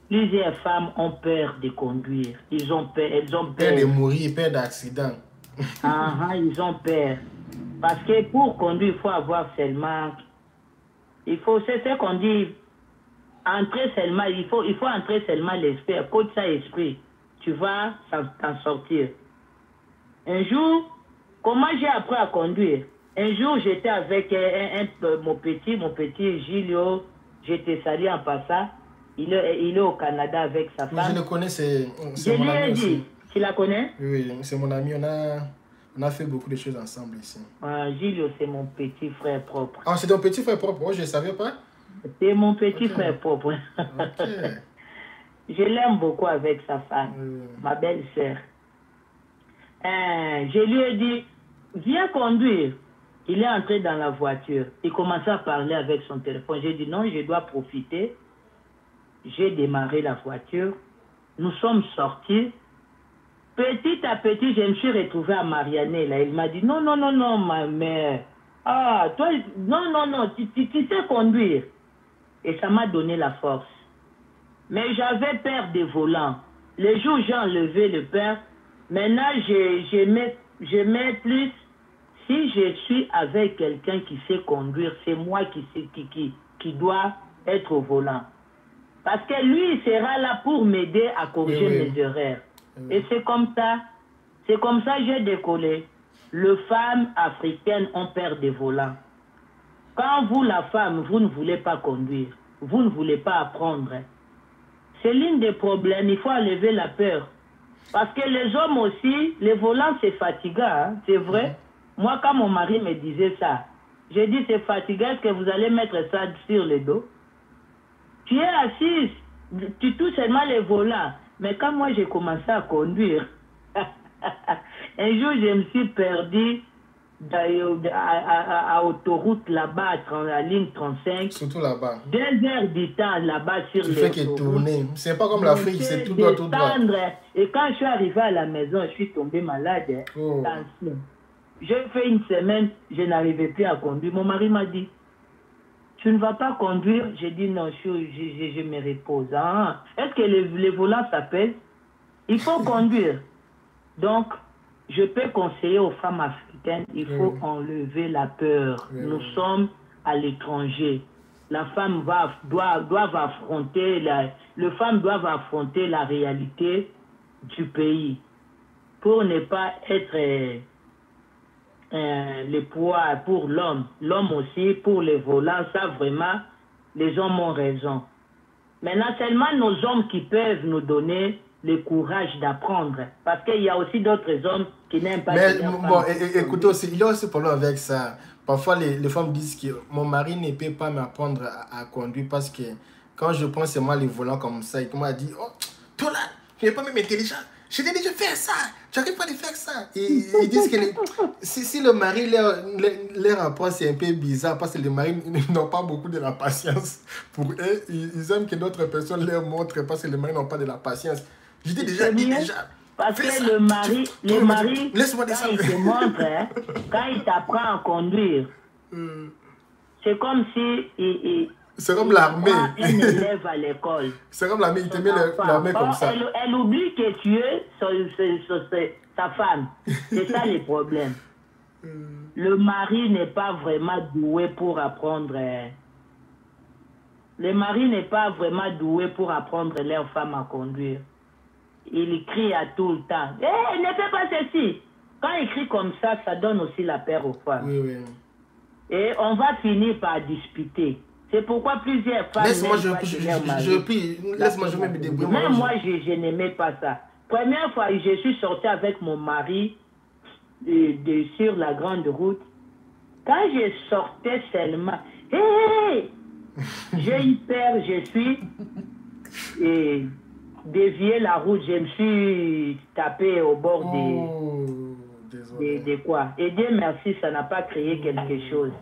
Plusieurs femmes ont peur de conduire. Elles ont peur. Peur de mourir, peur d'accident. Ils ont peur. Parce que pour conduire, il faut avoir seulement... c'est ce qu'on dit, entrer seulement, il faut entrer seulement l'esprit, coach ça esprit. Tu vas t'en sortir. Un jour, comment j'ai appris à conduire? Un jour, j'étais avec mon petit Gilio, j'étais salé en passant. Il est au Canada avec sa femme. Je le connais, c'est mon ami aussi. Tu la connais? Oui, c'est mon ami. On a fait beaucoup de choses ensemble ici. Gilio, c'est mon petit frère propre. Ah, c'est ton petit frère propre? Oh, je ne savais pas. C'est mon petit frère propre. Je l'aime beaucoup avec sa femme, ma belle-sœur. Je lui ai dit, viens conduire. Il est entré dans la voiture. Il commençait à parler avec son téléphone. J'ai dit non, je dois profiter. J'ai démarré la voiture. Nous sommes sortis. Petit à petit, je me suis retrouvé à Marianne. Là. Il m'a dit non, ma mère. Ah, toi, non, tu sais conduire. Et ça m'a donné la force. Mais j'avais peur des volants. Les jours où j'ai enlevé le peur, maintenant, je mets plus. Si je suis avec quelqu'un qui sait conduire, c'est moi qui dois être au volant. Parce que lui, il sera là pour m'aider à corriger mes erreurs. Et c'est comme ça que j'ai décollé. Les femmes africaines ont peur des volants. Quand vous, la femme, vous ne voulez pas conduire, vous ne voulez pas apprendre, c'est l'un des problèmes, il faut enlever la peur. Parce que les hommes aussi, les volants, c'est fatigant, hein? C'est vrai. Moi, quand mon mari me disait ça, j'ai dit, c'est fatigant, est-ce que vous allez mettre ça sur le dos? Tu es assise, tu touches seulement les volants. Mais quand moi, j'ai commencé à conduire, un jour, je me suis perdu à autoroute là-bas, à la ligne 35. Surtout là-bas. 2 heures du temps là-bas sur les autoroutes. Tu fais que tourner. C'est pas comme l'Afrique, c'est tout droit, tout droit. Et quand je suis arrivé à la maison, je suis tombé malade. J'ai fait une semaine, je n'arrivais plus à conduire. Mon mari m'a dit, tu ne vas pas conduire? J'ai dit non, je me repose. Est-ce que les volants s'appellent? Il faut conduire. Donc, je peux conseiller aux femmes africaines, il faut enlever la peur. Nous sommes à l'étranger. La femme doit affronter, les femmes doivent affronter la réalité du pays pour ne pas être le poids pour l'homme. L'homme aussi, pour les volants, ça vraiment, les hommes ont raison. Maintenant, seulement nos hommes qui peuvent nous donner le courage d'apprendre. Parce qu'il y a aussi d'autres hommes qui n'aiment pas... Mais bon, écoutez aussi, il y a aussi problème avec ça. Parfois, les femmes disent que mon mari ne peut pas m'apprendre à conduire parce que quand je prends seulement les volants comme ça, il m'a dit, oh, toi là, tu n'es pas même intelligent. Je t'ai dit de faire ça. Tu n'arrives pas de faire ça. Et ils disent que si le mari, leur rapport, c'est un peu bizarre parce que les maris n'ont pas beaucoup de la patience. Pour eux, ils aiment que d'autres personnes leur montrent parce que les maris n'ont pas de la patience. Je t'ai déjà dit déjà. Parce que le mari, laisse-moi quand il te montre, hein, quand il t'apprend à conduire, c'est comme si c'est comme l'armée. Un élève à l'école. C'est comme l'armée, il te met l'armée comme ça. Elle oublie que tu es sa femme. C'est ça le problème. Le mari n'est pas vraiment doué pour apprendre. Le mari n'est pas vraiment doué pour apprendre leur femme à conduire. Il crie à tout le temps. Hé, ne fais pas ceci. Quand il crie comme ça, ça donne aussi la peur aux femmes. Oui, oui. Et on va finir par disputer. C'est pourquoi plusieurs femmes... Laisse-moi, je prie. Laisse-moi, je vais me débrouiller. Même moi, je n'aimais pas ça. Première fois, je suis sorti avec mon mari sur la grande route. Quand je sortais seulement, hé, j'ai eu peur, je suis dévié la route, je me suis tapé au bord de quoi. Et Dieu merci, ça n'a pas créé quelque chose.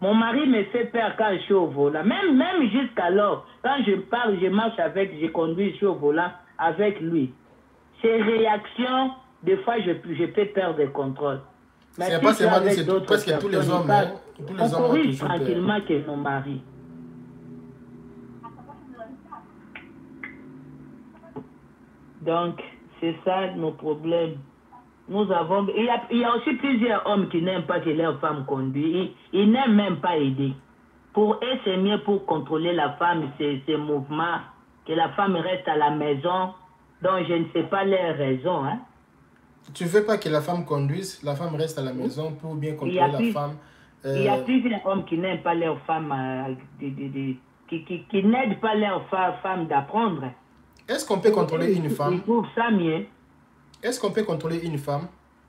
Mon mari me fait peur quand je suis au volant. Même jusqu'alors, quand je parle, je marche avec, je conduis, je suis au volant avec lui. Ces réactions, des fois, je peux perdre le contrôle. C'est pas seulement lui, c'est presque tous les hommes. On corrige tranquillement que mon mari. Donc, c'est ça nos problèmes. Nous avons... Il y a aussi plusieurs hommes qui n'aiment pas que leur femme conduise. Ils n'aiment même pas aider. Pour eux, c'est mieux pour contrôler la femme, ses mouvements, que la femme reste à la maison. Donc, je ne sais pas leurs raisons. Hein. Tu ne veux pas que la femme conduise, la femme reste à la maison pour bien contrôler la femme. Il y a plusieurs hommes qui n'aiment pas leur femme, qui n'aident pas leur femme d'apprendre. Est-ce qu'on peut contrôler une femme? Ils trouvent ça mieux. Est-ce qu'on peut contrôler une femme?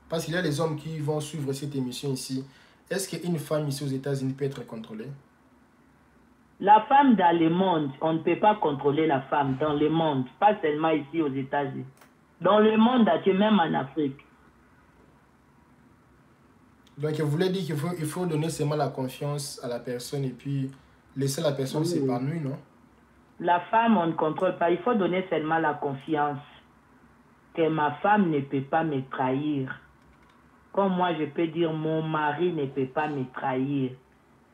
Parce qu'il y a les hommes qui vont suivre cette émission ici. Est-ce qu'une femme ici aux États-Unis peut être contrôlée? La femme dans le monde, on ne peut pas contrôler la femme dans le monde, pas seulement ici aux États-Unis. Dans le monde entier, même en Afrique. Donc, vous voulez dire qu'il faut donner seulement la confiance à la personne et puis laisser la personne s'épanouir, non? La femme, on ne contrôle pas. Il faut donner seulement la confiance que ma femme ne peut pas me trahir. Comme moi, je peux dire, mon mari ne peut pas me trahir.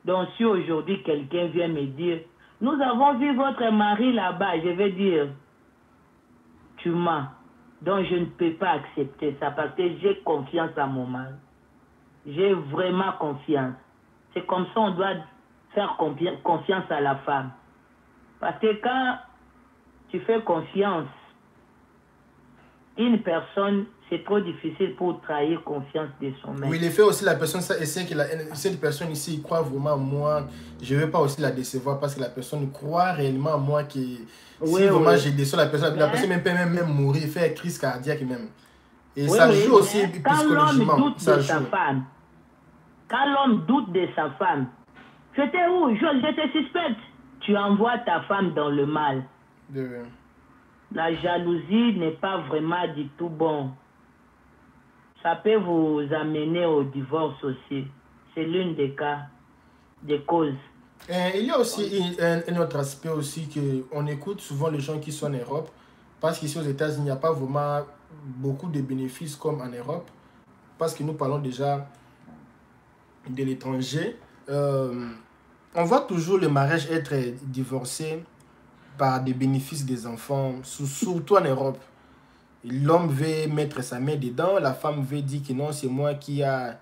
Donc, si aujourd'hui, quelqu'un vient me dire, nous avons vu votre mari là-bas, je vais dire, tu mens. Donc, je ne peux pas accepter ça parce que j'ai confiance à mon mari. J'ai vraiment confiance. C'est comme ça on doit faire confiance à la femme. Parce que quand tu fais confiance, une personne, c'est trop difficile pour trahir confiance de son mec. Oui, il fait aussi la personne, ça essaie que cette personne ici croit vraiment en moi. Je ne veux pas aussi la décevoir parce que la personne croit réellement en moi que si vraiment j'ai déçu la personne même peut même mourir, faire crise cardiaque même. Et ça joue aussi psychologiquement. Quand l'homme doute de sa femme, c'était où? Je te suspecte. Tu envoies ta femme dans le mal. La jalousie n'est pas vraiment du tout bon. Ça peut vous amener au divorce aussi. C'est l'une des cas, des causes. Il y a aussi un autre aspect aussi qu'on écoute souvent les gens qui sont en Europe. Parce qu'ici aux États-Unis, il n'y a pas vraiment beaucoup de bénéfices comme en Europe. Parce que nous parlons déjà de l'étranger. On voit toujours le mariage être divorcé par des bénéfices des enfants, surtout en Europe. L'homme veut mettre sa main dedans, la femme veut dire que non, c'est moi qui est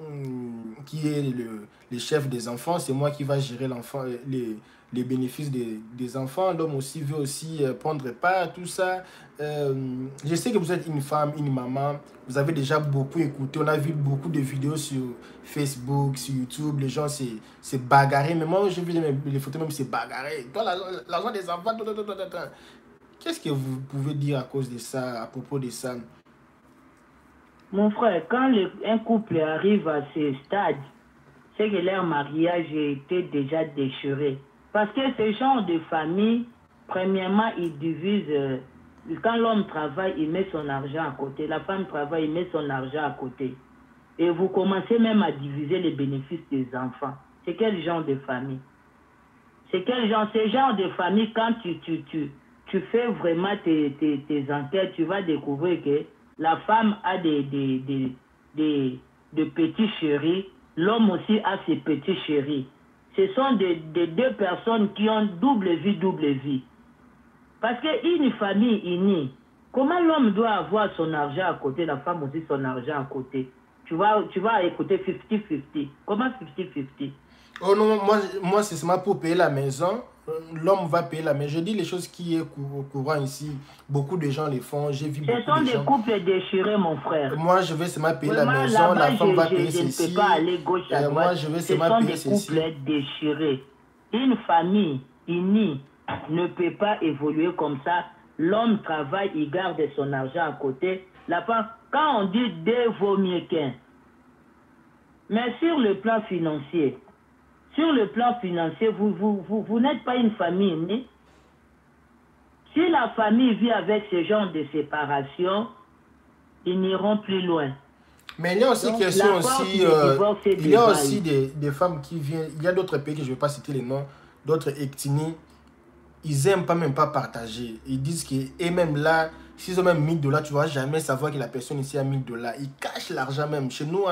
le chef des enfants, c'est moi qui va gérer les bénéfices des enfants. L'homme aussi veut aussi prendre part, tout ça. Je sais que vous êtes une femme, une maman, vous avez déjà beaucoup écouté, on a vu beaucoup de vidéos sur Facebook, sur YouTube, les gens se bagarrent, mais moi j'ai vu les photos même se bagarrer. Toi, l'argent des enfants, Qu'est-ce que vous pouvez dire à cause de ça, à propos de ça? Mon frère, quand un couple arrive à ce stade, c'est que leur mariage a été déjà déchiré. Parce que ce genre de famille, premièrement, ils divisent. Quand l'homme travaille, il met son argent à côté. La femme travaille, il met son argent à côté. Et vous commencez même à diviser les bénéfices des enfants. C'est quel genre de famille? C'est quel genre? Ce genre de famille, quand tu fais vraiment tes enquêtes, tu vas découvrir que la femme a de petits chéris, l'homme aussi a ses petits chéris. Ce sont des deux personnes qui ont double vie. Parce qu'une famille unie, comment l'homme doit avoir son argent à côté, la femme aussi son argent à côté? Tu vas écouter 50-50. Comment 50-50? Oh non, moi c'est seulement pour payer la maison. L'homme va payer la maison. Je dis les choses qui est courant ici. Beaucoup de gens les font. J'ai vu beaucoup Ce sont de des gens. couples déchirés, mon frère. Moi, je vais seulement payer la Vraiment, maison. La là-bas, femme va payer je ne ceci. peux pas aller gauche à droite. Moi, je vais Ce seulement sont payer des ceci. couples déchirés. Une famille unie ne peut pas évoluer comme ça. L'homme travaille, il garde son argent à côté. La femme, quand on dit deux vaut mieux qu'un. Mais sur le plan financier, vous n'êtes pas une famille unie. Si la famille vit avec ce genre de séparation, ils n'iront plus loin. Mais il y a aussi Donc, question la force aussi, des divorces et il des y a bails. aussi des femmes qui viennent, il y a d'autres pays que je ne vais pas citer les noms, d'autres ethnies, ils n'aiment pas même pas partager. Ils disent que, et même là, s'ils ont même 1000 $, tu ne vas jamais savoir que la personne ici a 1000 $. Ils cachent l'argent même. Chez nous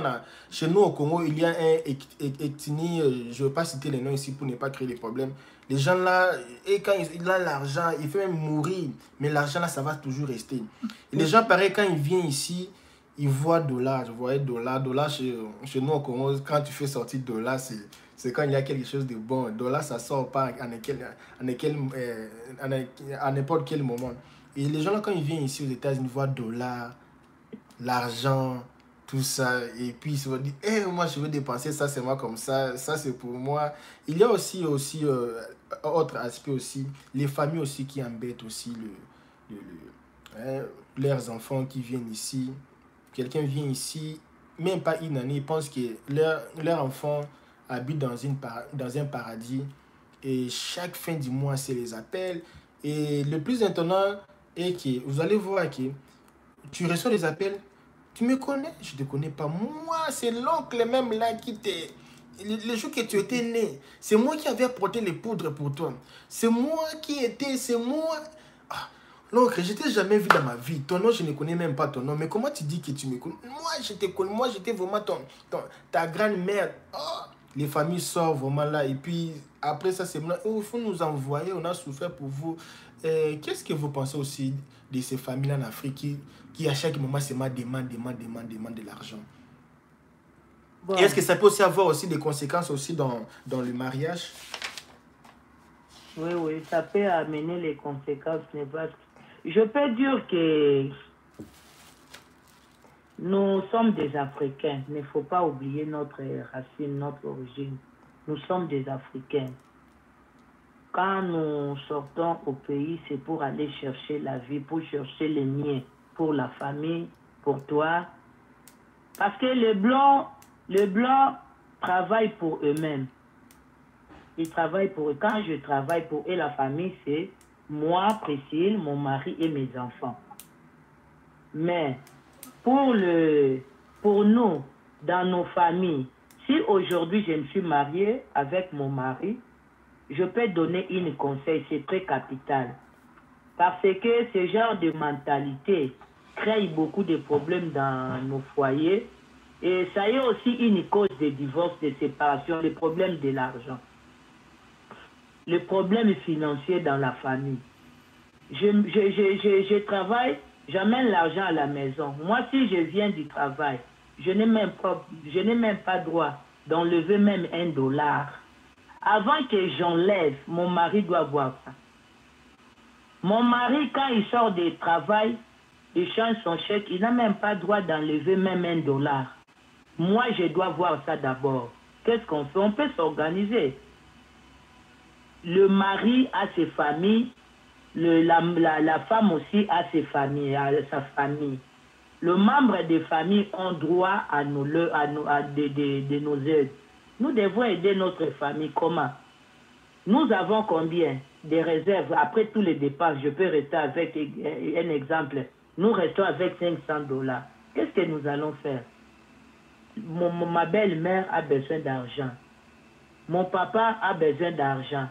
au Congo, il y a un ethnie, je ne vais pas citer les noms ici pour ne pas créer des problèmes. Les gens là, et quand il a l'argent, il fait même mourir, mais l'argent là, ça va toujours rester. Et les gens, pareil, quand ils viennent ici, ils voient dollars, je voyais dollars chez nous au Congo, quand tu fais sortir dollars, c'est quand il y a quelque chose de bon. Dollar, ça sort pas à n'importe quel moment. Et les gens là, quand ils viennent ici aux États-Unis, ils voient dollars, l'argent, tout ça, et puis ils se vont dire, moi je veux dépenser ça, c'est moi comme ça c'est pour moi. Il y a aussi autre aspect aussi, les familles aussi qui embêtent aussi leurs enfants qui viennent ici. Quelqu'un vient ici, même pas une année, il pense que leur enfant habite dans un paradis et chaque fin du mois, c'est les appels. Et le plus étonnant est que vous allez voir que tu reçois des appels, tu me connais? Je ne te connais pas. Moi, c'est l'oncle même là qui t'est... Le jour que tu étais né, c'est moi qui avais apporté les poudres pour toi. C'est moi. Ah, l'oncle, je ne t'ai jamais vu dans ma vie. Ton nom, je ne connais même pas ton nom. Mais comment tu dis que tu me connais? Moi, je te connais. Moi, j'étais vraiment ta grand-mère. Oh, les familles sortent vraiment là. Et puis, après ça, c'est maintenant, il faut nous envoyer. On a souffert pour vous. Qu'est-ce que vous pensez aussi de ces familles en Afrique qui à chaque moment, c'est ma demande de l'argent? Bon. Et est-ce que ça peut aussi avoir aussi des conséquences aussi dans le mariage? Oui, ça peut amener les conséquences néfastes. Je peux dire que nous sommes des Africains. Il ne faut pas oublier notre racine, notre origine. Nous sommes des Africains. Quand nous sortons au pays, c'est pour aller chercher la vie, pour chercher les miens, pour la famille, pour toi. Parce que les Blancs travaillent pour eux-mêmes. Ils travaillent pour eux. Quand je travaille pour eux, la famille, c'est moi, Priscille, mon mari et mes enfants. Mais pour nous, dans nos familles, si aujourd'hui je me suis mariée avec mon mari, je peux donner un conseil, c'est très capital. Parce que ce genre de mentalité crée beaucoup de problèmes dans nos foyers. Et ça est aussi une cause de divorce, de séparation, le problème de l'argent. Le problème financier dans la famille. Je travaille, j'amène l'argent à la maison. Moi, si je viens du travail, je n'ai même pas droit d'enlever même $1. Avant que j'enlève, mon mari doit voir ça. Mon mari, quand il sort du travail, il change son chèque, il n'a même pas droit d'enlever même $1. Moi, je dois voir ça d'abord. Qu'est-ce qu'on fait? On peut s'organiser. Le mari a ses familles, la femme aussi a ses familles, a sa famille. Le membre des familles ont droit à de nos aides. Nous devons aider notre famille. Comment? Nous avons combien de réserves? Après tous les dépenses, je peux rester avec un exemple. Nous restons avec $500. Qu'est-ce que nous allons faire? Ma belle-mère a besoin d'argent. Mon papa a besoin d'argent.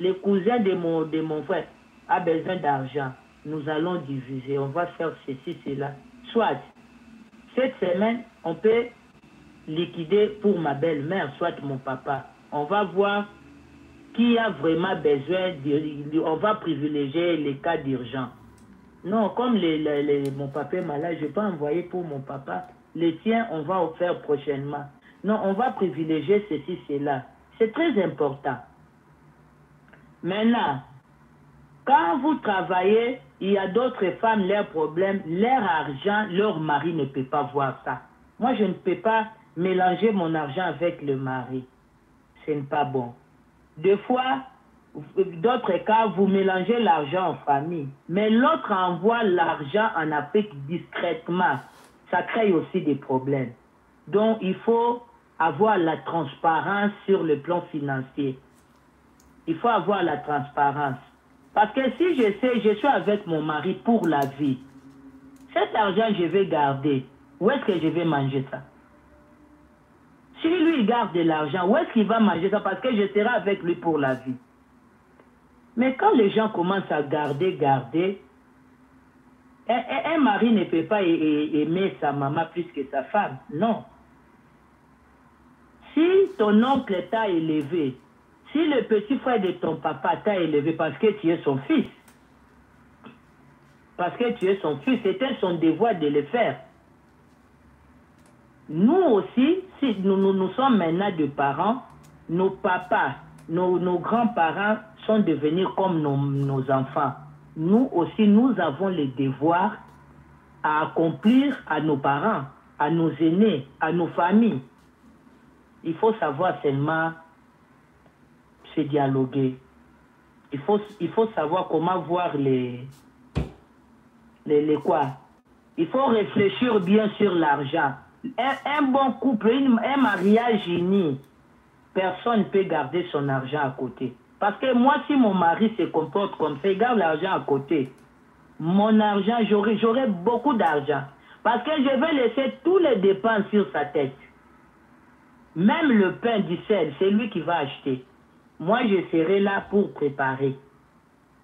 Les cousins de mon frère a besoin d'argent. Nous allons diviser. On va faire ceci, cela. Soit, cette semaine, on peut liquider pour ma belle-mère, soit mon papa. On va voir qui a vraiment besoin. On va privilégier les cas d'urgence. Non, comme mon papa est malade, je ne vais pas envoyer pour mon papa. Les tiens, on va en faire prochainement. Non, on va privilégier ceci, cela. C'est très important. Maintenant, quand vous travaillez, il y a d'autres femmes, leurs problèmes, leur argent, leur mari ne peut pas voir ça. Moi, je ne peux pas mélanger mon argent avec le mari. Ce n'est pas bon. Des fois, d'autres cas, vous mélangez l'argent en famille, mais l'autre envoie l'argent en Afrique discrètement. Ça crée aussi des problèmes. Donc, il faut avoir la transparence sur le plan financier. Il faut avoir la transparence. Parce que si je sais, je suis avec mon mari pour la vie, cet argent, je vais garder. Où est-ce que je vais manger ça? Si lui, il garde de l'argent, où est-ce qu'il va manger ça? Parce que je serai avec lui pour la vie. Mais quand les gens commencent à garder, un mari ne peut pas aimer sa maman plus que sa femme. Non. Si ton oncle t'a élevé, si le petit frère de ton papa t'a élevé parce que tu es son fils, c'était son devoir de le faire. Nous aussi, si nous sommes maintenant des parents, nos papas, nos grands-parents sont devenus comme nos enfants. Nous aussi, nous avons le devoir à accomplir à nos parents, à nos aînés, à nos familles. Il faut savoir seulement se dialoguer. Il faut savoir comment voir les quoi. Il faut réfléchir bien sur l'argent. Un bon couple, un mariage uni, personne ne peut garder son argent à côté. Parce que moi, si mon mari se comporte comme ça, il garde l'argent à côté. Mon argent, j'aurai beaucoup d'argent. Parce que je vais laisser tous les dépenses sur sa tête. Même le pain du sel, c'est lui qui va acheter. Moi, je serai là pour préparer.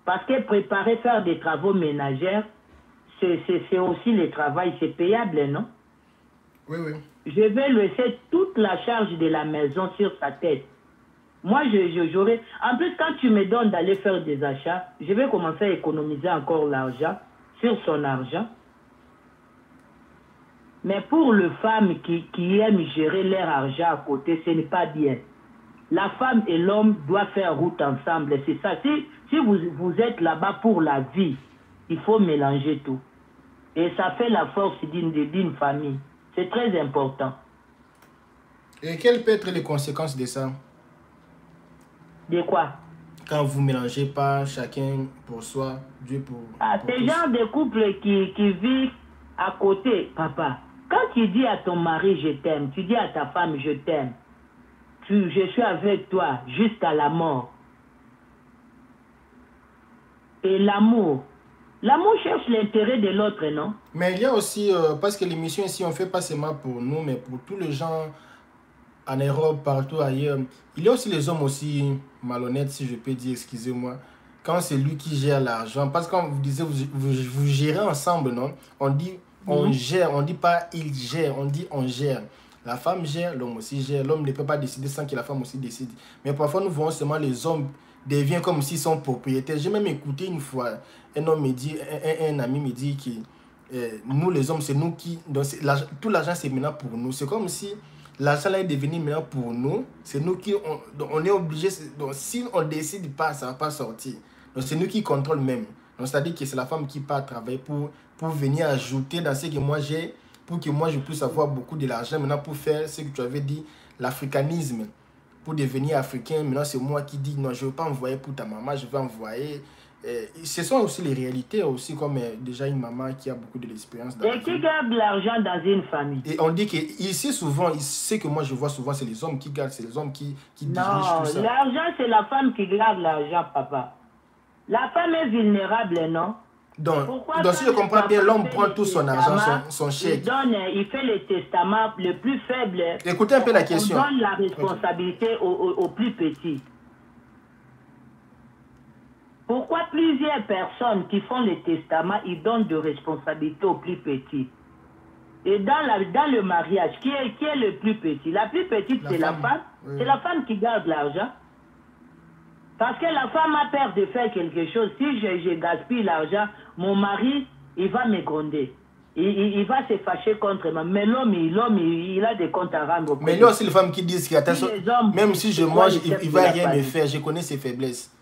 Parce que préparer, faire des travaux ménagers, c'est aussi le travail, c'est payable, non? Oui, oui. Je vais laisser toute la charge de la maison sur sa tête. Moi, j'aurai... En plus, quand tu me donnes d'aller faire des achats, je vais commencer à économiser encore l'argent sur son argent. Mais pour les femmes qui aiment gérer leur argent à côté, ce n'est pas bien. La femme et l'homme doivent faire route ensemble. C'est ça. Si vous êtes là-bas pour la vie, il faut mélanger tout. Et ça fait la force d'une famille. C'est très important. Et quelles peuvent être les conséquences de ça? De quoi? Quand vous ne mélangez pas chacun pour soi, Dieu pour ces tous. gens de couples qui vivent à côté, papa, quand tu dis à ton mari je t'aime, tu dis à ta femme je t'aime, je suis avec toi jusqu'à la mort. Et l'amour cherche l'intérêt de l'autre, non? Mais il y a aussi, parce que l'émission ici, on ne fait pas seulement pour nous, mais pour tous les gens en Europe, partout ailleurs. Il y a aussi les hommes aussi malhonnêtes, si je peux dire, excusez-moi. Quand c'est lui qui gère l'argent, parce que quand vous disiez, vous gérez ensemble, non? On dit on gère, on ne dit pas il gère, on dit on gère. La femme gère, l'homme aussi gère. L'homme ne peut pas décider sans que la femme aussi décide. Mais parfois, nous voyons seulement les hommes deviennent comme s'ils sont propriétaires. J'ai même écouté une fois, un homme me dit, un ami me dit que nous les hommes, c'est nous qui... Donc, tout l'argent, c'est maintenant pour nous. C'est comme si l'argent là est devenu maintenant pour nous. C'est nous qui... On est obligé... Donc, si on ne décide pas, ça ne va pas sortir. Donc, c'est nous qui contrôlons même. Donc, c'est-à-dire que c'est la femme qui part travailler pour venir ajouter dans ce que moi j'ai, pour que moi je puisse avoir beaucoup de l'argent maintenant pour faire ce que tu avais dit, l'africanisme. pour devenir africain. Maintenant, c'est moi qui dis non, je ne veux pas envoyer pour ta maman, je vais envoyer. Ce sont aussi les réalités, aussi comme déjà une maman qui a beaucoup de l'expérience dans la Et qui vie. garde l'argent dans une famille? Et on dit que ici, souvent, ce que moi je vois souvent, c'est les hommes qui gardent, c'est les hommes qui dirigent tout ça. Non, l'argent, c'est la femme qui garde l'argent, papa. La femme est vulnérable, non? Donc si je comprends bien, l'homme prend tout son argent, son chèque. Il fait le testament le plus faible. Écoutez un peu la question. On donne la responsabilité aux plus petits. Pourquoi plusieurs personnes qui font le testament, ils donnent de responsabilité aux plus petits? Et dans le mariage, qui est le plus petit? La plus petite, c'est la femme. Oui. C'est la femme qui garde l'argent. Parce que la femme a peur de faire quelque chose. Si je gaspille l'argent, mon mari, il va me gronder. Il va se fâcher contre moi. Mais l'homme, il a des comptes à rendre. Mais il y a aussi les femmes qui disent attention, même si je mange, il ne va rien me faire. Je connais ses faiblesses.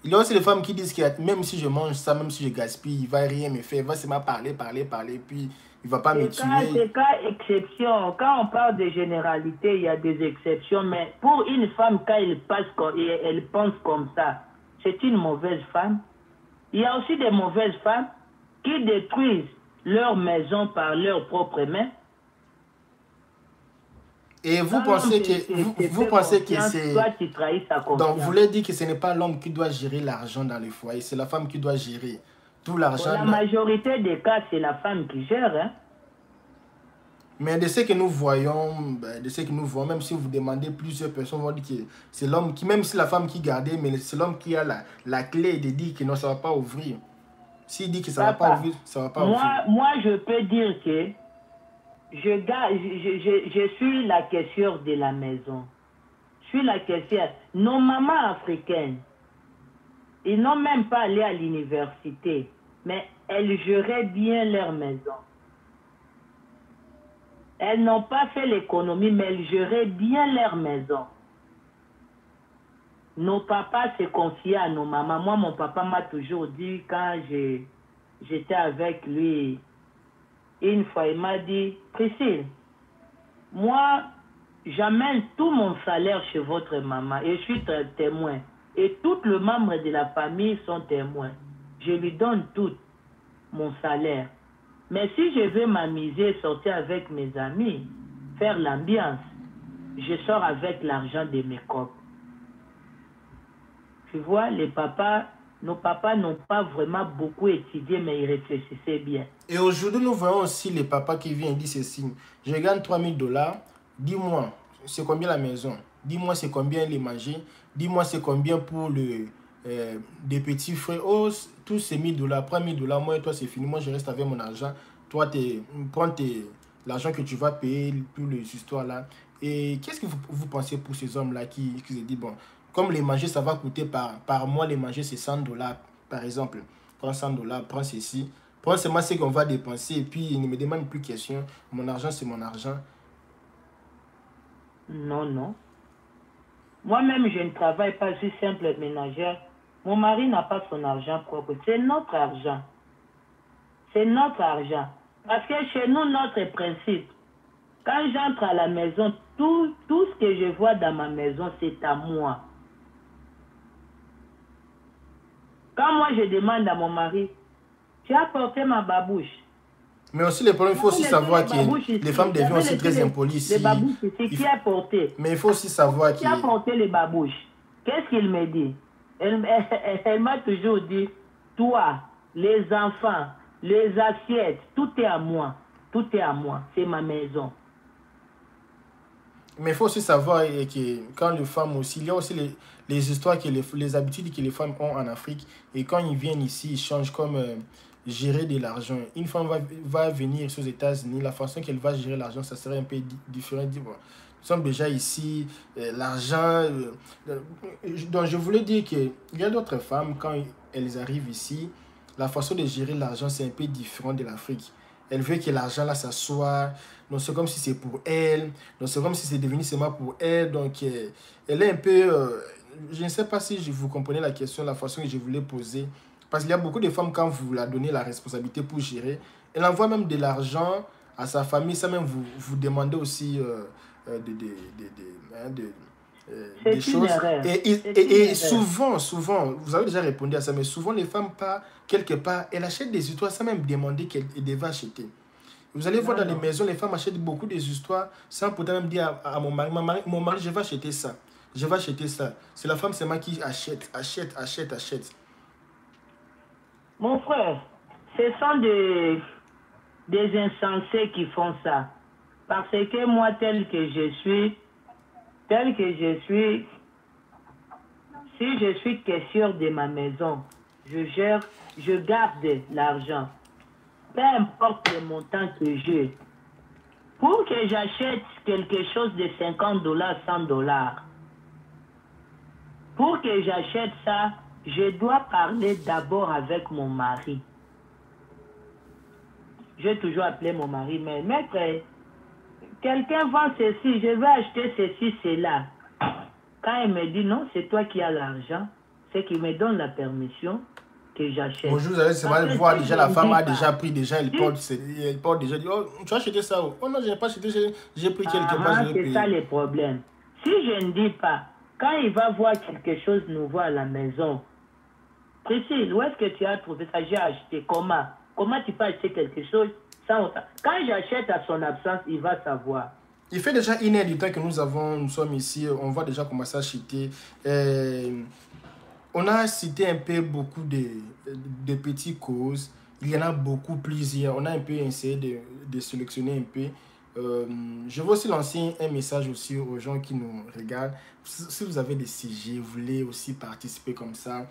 Il y a aussi les femmes qui disent que même si je mange ça, même si je gaspille, il ne va rien me faire. Il va seulement parler, puis il ne va pas me tuer. C'est cas exception. Quand on parle de généralité, il y a des exceptions. Mais pour une femme, quand elle pense comme ça, c'est une mauvaise femme. Il y a aussi des mauvaises femmes qui détruisent leur maison par leurs propres mains. Et vous pensez que c'est... Toi, tu trahis sa confiance. Donc, vous voulez dire que ce n'est pas l'homme qui doit gérer l'argent dans le foyer, c'est la femme qui doit gérer tout l'argent. Pour la majorité des cas, c'est la femme qui gère. Hein? Mais de ce que nous voyons, même si vous demandez plusieurs personnes, vont dire que c'est l'homme qui, même si la femme qui gardait, mais c'est l'homme qui a la clé de dire que non, ça ne va pas ouvrir. S'il dit que ça ne va pas ouvrir, ça ne va pas ouvrir. Moi, je peux dire que je suis la caissière de la maison. Je suis la caissière. Nos mamans africaines, ils n'ont même pas allé à l'université, mais elles géraient bien leur maison. Elles n'ont pas fait l'économie, mais elles géraient bien leur maison. Nos papas se confiaient à nos mamans. Moi, mon papa m'a toujours dit, quand j'étais avec lui, une fois, il m'a dit, Priscille, moi, j'amène tout mon salaire chez votre maman et je suis témoin. Et tous les membres de la famille sont témoins. Je lui donne tout mon salaire. Mais si je veux m'amuser, sortir avec mes amis, faire l'ambiance, je sors avec l'argent de mes copains. Tu vois, nos papas n'ont pas vraiment beaucoup étudié, mais ils réfléchissaient bien. Et aujourd'hui, nous voyons aussi les papas qui viennent dire ceci. Je gagne $3000. Dis-moi, c'est combien la maison? Dis-moi, c'est combien les manger? Dis-moi, c'est combien pour des petits frais? Oh, tous ces $1000, prends $1000. Moi et toi, c'est fini. Moi, je reste avec mon argent. Toi, prends l'argent que tu vas payer pour les histoires là. Et qu'est-ce que vous pensez pour ces hommes-là qui se disent, bon, comme les manger, ça va coûter par mois, les manger, c'est $100, par exemple. Prends $100, prends ceci. Prends seulement ce qu'on va dépenser. Et puis, il ne me demande plus question. Mon argent, c'est mon argent. Non, non. Moi-même, je ne travaille pas, je suis simple ménagère. Mon mari n'a pas son argent propre. C'est notre argent. C'est notre argent. Parce que chez nous, notre principe, quand j'entre à la maison, tout ce que je vois dans ma maison, c'est à moi. Quand moi, je demande à mon mari, tu as porté ma babouche. Mais aussi, le problème, il faut aussi savoir que les femmes deviennent aussi très impolies ici. Les babouches ici, qui a porté? Mais il faut aussi savoir qui a porté les babouches. Qu'est-ce qu'il me dit? Elle m'a toujours dit, toi, les enfants, les assiettes, tout est à moi. Tout est à moi. C'est ma maison. Mais il faut aussi savoir que quand les femmes aussi, il y a aussi les histoires, les habitudes que les femmes ont en Afrique. Et quand ils viennent ici, ils changent comme gérer de l'argent. Une femme va venir aux États-Unis, la façon qu'elle va gérer l'argent, ça serait un peu différent. Bon, nous sommes déjà ici, l'argent... donc je voulais dire qu'il y a d'autres femmes, quand elles arrivent ici, la façon de gérer l'argent, c'est un peu différent de l'Afrique. Elle veut que l'argent là, ça soit... Donc c'est comme si c'est pour elle. Donc c'est comme si c'est devenu seulement pour elle. Donc elle est un peu... je ne sais pas si vous comprenez la question, la façon que je voulais poser. Parce qu'il y a beaucoup de femmes, quand vous leur donnez la responsabilité pour gérer, elle envoie même de l'argent à sa famille, ça même vous demandez aussi des C'est une choses. erreur. Et C'est une erreur. souvent, vous avez déjà répondu à ça, mais souvent les femmes partent quelque part, elles achètent des histoires sans même demander qu'elles devaient acheter. Vous allez voir Non, dans les non. maisons, les femmes achètent beaucoup des histoires sans pourtant même dire à mon mari, je vais acheter ça. Je vais acheter ça. C'est la femme seulement qui achète. Mon frère, ce sont des insensés qui font ça. Parce que moi, tel que je suis, si je suis caissière de ma maison, je garde l'argent. Peu importe le montant que j'ai. Pour que j'achète quelque chose de $50, $100, pour que j'achète ça, je dois parler d'abord avec mon mari. J'ai toujours appelé mon mari, mais maître, quelqu'un vend ceci, je vais acheter ceci, cela. Quand il me dit non, c'est toi qui as l'argent, c'est qu'il me donne la permission que j'achète. Bonjour, vous allez seulement voir déjà la femme a déjà pris, déjà elle porte déjà, dit, oh, tu as acheté ça, oh non, je n'ai pas acheté, j'ai pris quelque part, je vais C'est payer. ça le problème. Si je ne dis pas, quand il va voir quelque chose nouveau à la maison, Priscille, où est-ce que tu as trouvé ça? J'ai acheté. Comment? Comment tu peux acheter quelque chose sans... Quand j'achète à son absence, il va savoir. Il fait déjà 1 heure du temps que nous sommes ici, on va déjà commencer à chuter. On a cité un peu beaucoup de petites causes. Il y en a beaucoup, plusieurs. On a un peu essayé de sélectionner un peu. Je veux aussi lancer un message aussi aux gens qui nous regardent. Si vous avez des sujets, vous voulez aussi participer comme ça,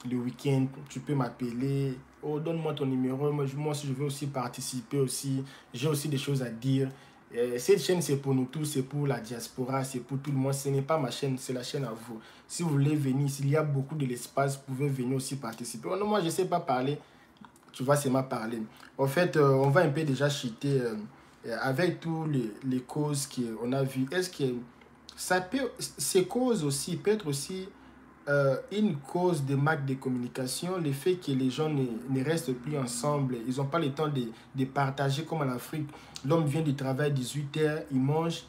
le week-end, tu peux m'appeler. Oh, donne-moi ton numéro. Moi aussi, je veux aussi participer aussi. J'ai aussi des choses à dire. Cette chaîne, c'est pour nous tous, c'est pour la diaspora, c'est pour tout le monde. Ce n'est pas ma chaîne, c'est la chaîne à vous. Si vous voulez venir, s'il y a beaucoup de l'espace, vous pouvez venir aussi participer. Oh non, moi, je ne sais pas parler. Tu vas seulement parler. En fait, on va un peu déjà chuter avec toutes les causes qu'on a vues. Est-ce que ces causes aussi peut être aussi une cause de manque de communication, le fait que les gens ne restent plus ensemble, ils n'ont pas le temps de partager comme en Afrique. L'homme vient du travail à 18h, il mange,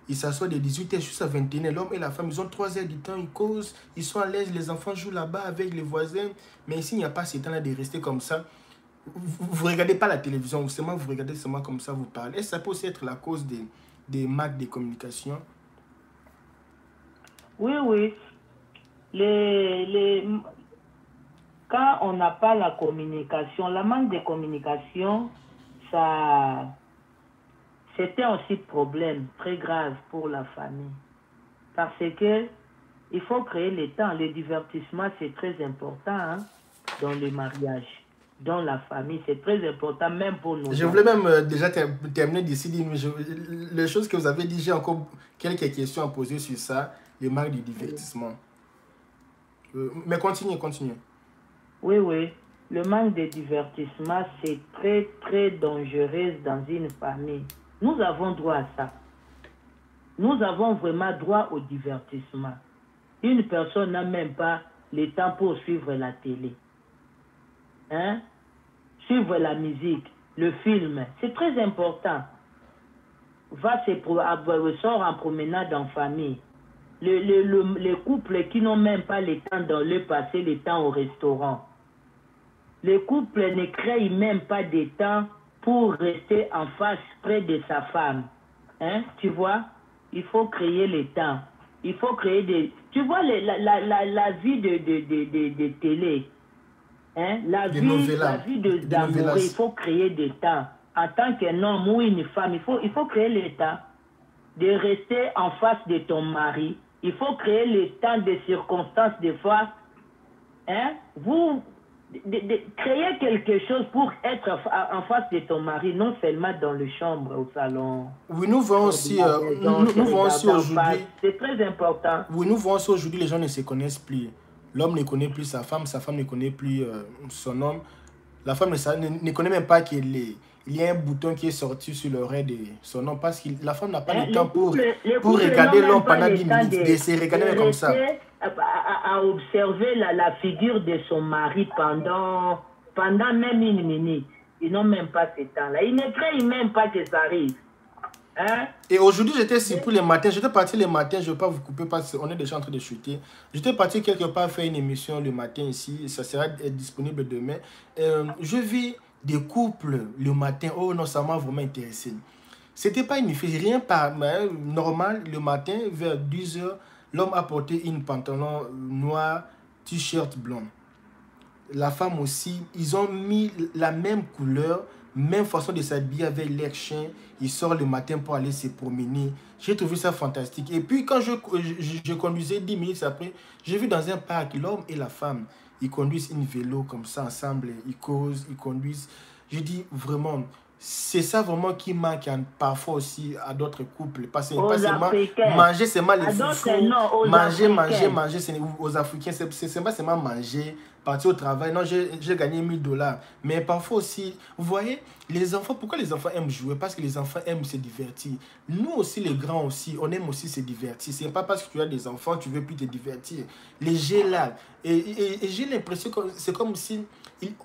il s'assoit de 18h jusqu'à 21h. L'homme et la femme, ils ont 3 heures du temps, ils causent, ils sont à l'aise, les enfants jouent là-bas avec les voisins. Mais ici, il n'y a pas ce temps-là de rester comme ça. Vous ne regardez pas la télévision, vous regardez seulement comme ça, vous parlez. Et ça peut aussi être la cause des manques de communication. Oui, oui. Quand on n'a pas la communication, la manque de communication, c'était aussi problème très grave pour la famille. Parce que il faut créer le temps. Le divertissement, c'est très important hein, dans le mariage, dans la famille. C'est très important, même pour nous. Je voulais même déjà terminer d'ici. Les choses que vous avez dit, j'ai encore quelques questions à poser sur ça, le manque de divertissement. Mais continuez. Oui, oui. Le manque de divertissement, c'est très, très dangereux dans une famille. Nous avons droit à ça. Nous avons vraiment droit au divertissement. Une personne n'a même pas le temps pour suivre la télé. Hein? Suivre la musique, le film, c'est très important. Sort en promenade en famille. Les couples qui n'ont même pas le temps de passer le temps au restaurant. Les couples ne créent même pas de temps pour rester en face près de sa femme. Hein? Tu vois? Il faut créer le temps. Il faut créer des... Tu vois la vie de télé. Hein? La vie des amoureux, il faut créer des temps. En tant qu'un homme ou une femme, il faut créer le temps de rester en face de ton mari. Il faut créer le temps des circonstances des fois. Hein? Créer quelque chose pour être en face de ton mari, non seulement dans le chambre, au salon. Oui, nous voyons aussi, aujourd'hui. C'est très important. Oui, nous voyons aussi aujourd'hui, les gens ne se connaissent plus. L'homme ne connaît plus sa femme ne connaît plus son homme. La femme ne connaît même pas qu'il y a un bouton qui est sorti sur l'oreille de son homme parce que la femme n'a pas le temps pour regarder l'homme pendant 10 minutes, de se regarder comme ça. À observer la figure de son mari pendant même 1 minute. Ils n'ont même pas ce temps-là. Ils ne créent même pas que ça arrive. Hein? Et aujourd'hui, j'étais surpris le matin. J'étais parti le matin, je ne vais pas vous couper parce qu'on est déjà en train de chuter. J'étais parti quelque part faire une émission le matin ici. Ça sera disponible demain. Je vis des couples le matin. Oh non, ça m'a vraiment intéressé. C'était pas une fille, rien par normal. Le matin, vers 10 heures, l'homme a porté une pantalon noir, t-shirt blanc. La femme aussi, ils ont mis la même couleur, même façon de s'habiller avec leur chien. Ils sortent le matin pour aller se promener. J'ai trouvé ça fantastique. Et puis quand je conduisais 10 minutes après, j'ai vu dans un parc l'homme et la femme. Ils conduisent une vélo comme ça ensemble. Ils causent, ils conduisent. Je dis vraiment, c'est ça vraiment qui manque parfois aussi à d'autres couples. Parce que pas seulement manger, c'est mal les foufous. Manger, c'est aux Africains, c'est pas seulement manger, partir au travail. Non, j'ai gagné $1000. Mais parfois aussi, vous voyez, les enfants, pourquoi les enfants aiment jouer? Parce que les enfants aiment se divertir. Nous aussi, les grands aussi, on aime aussi se divertir. C'est pas parce que tu as des enfants, tu veux plus te divertir. Les jeux là. Et j'ai l'impression que c'est comme si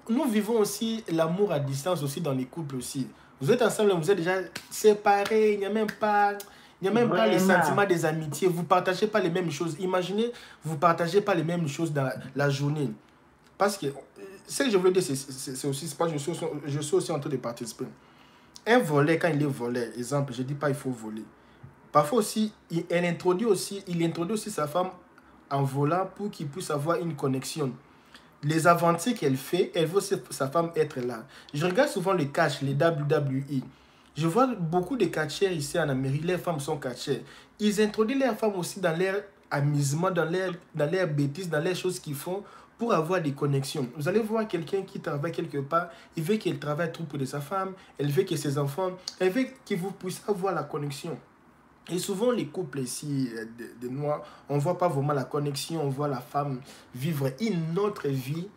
nous vivons aussi l'amour à distance aussi dans les couples aussi. Vous êtes ensemble, vous êtes déjà séparés, il n'y a même pas les sentiments des amitiés, vous ne partagez pas les mêmes choses. Imaginez, vous ne partagez pas les mêmes choses dans la journée. Parce que, ce que je voulais dire, c'est aussi, je suis aussi en train de participer. Un volet, quand il est volé, exemple, je ne dis pas il faut voler. Parfois aussi, il introduit aussi sa femme en volant pour qu'il puisse avoir une connexion. Les aventures qu'elle fait, elle veut aussi sa femme être là. Je regarde souvent les catch, les WWE. Je vois beaucoup de catcheurs ici en Amérique, les femmes sont catcheurs. Ils introduisent leurs femmes aussi dans leur amusement, dans leur bêtises, dans les choses qu'ils font pour avoir des connexions. Vous allez voir quelqu'un qui travaille quelque part, il veut qu'elle travaille trop pour de sa femme, elle veut que ses enfants, elle veut que vous puissiez avoir la connexion. Et souvent, les couples ici de Noirs, on ne voit pas vraiment la connexion, on voit la femme vivre une autre vie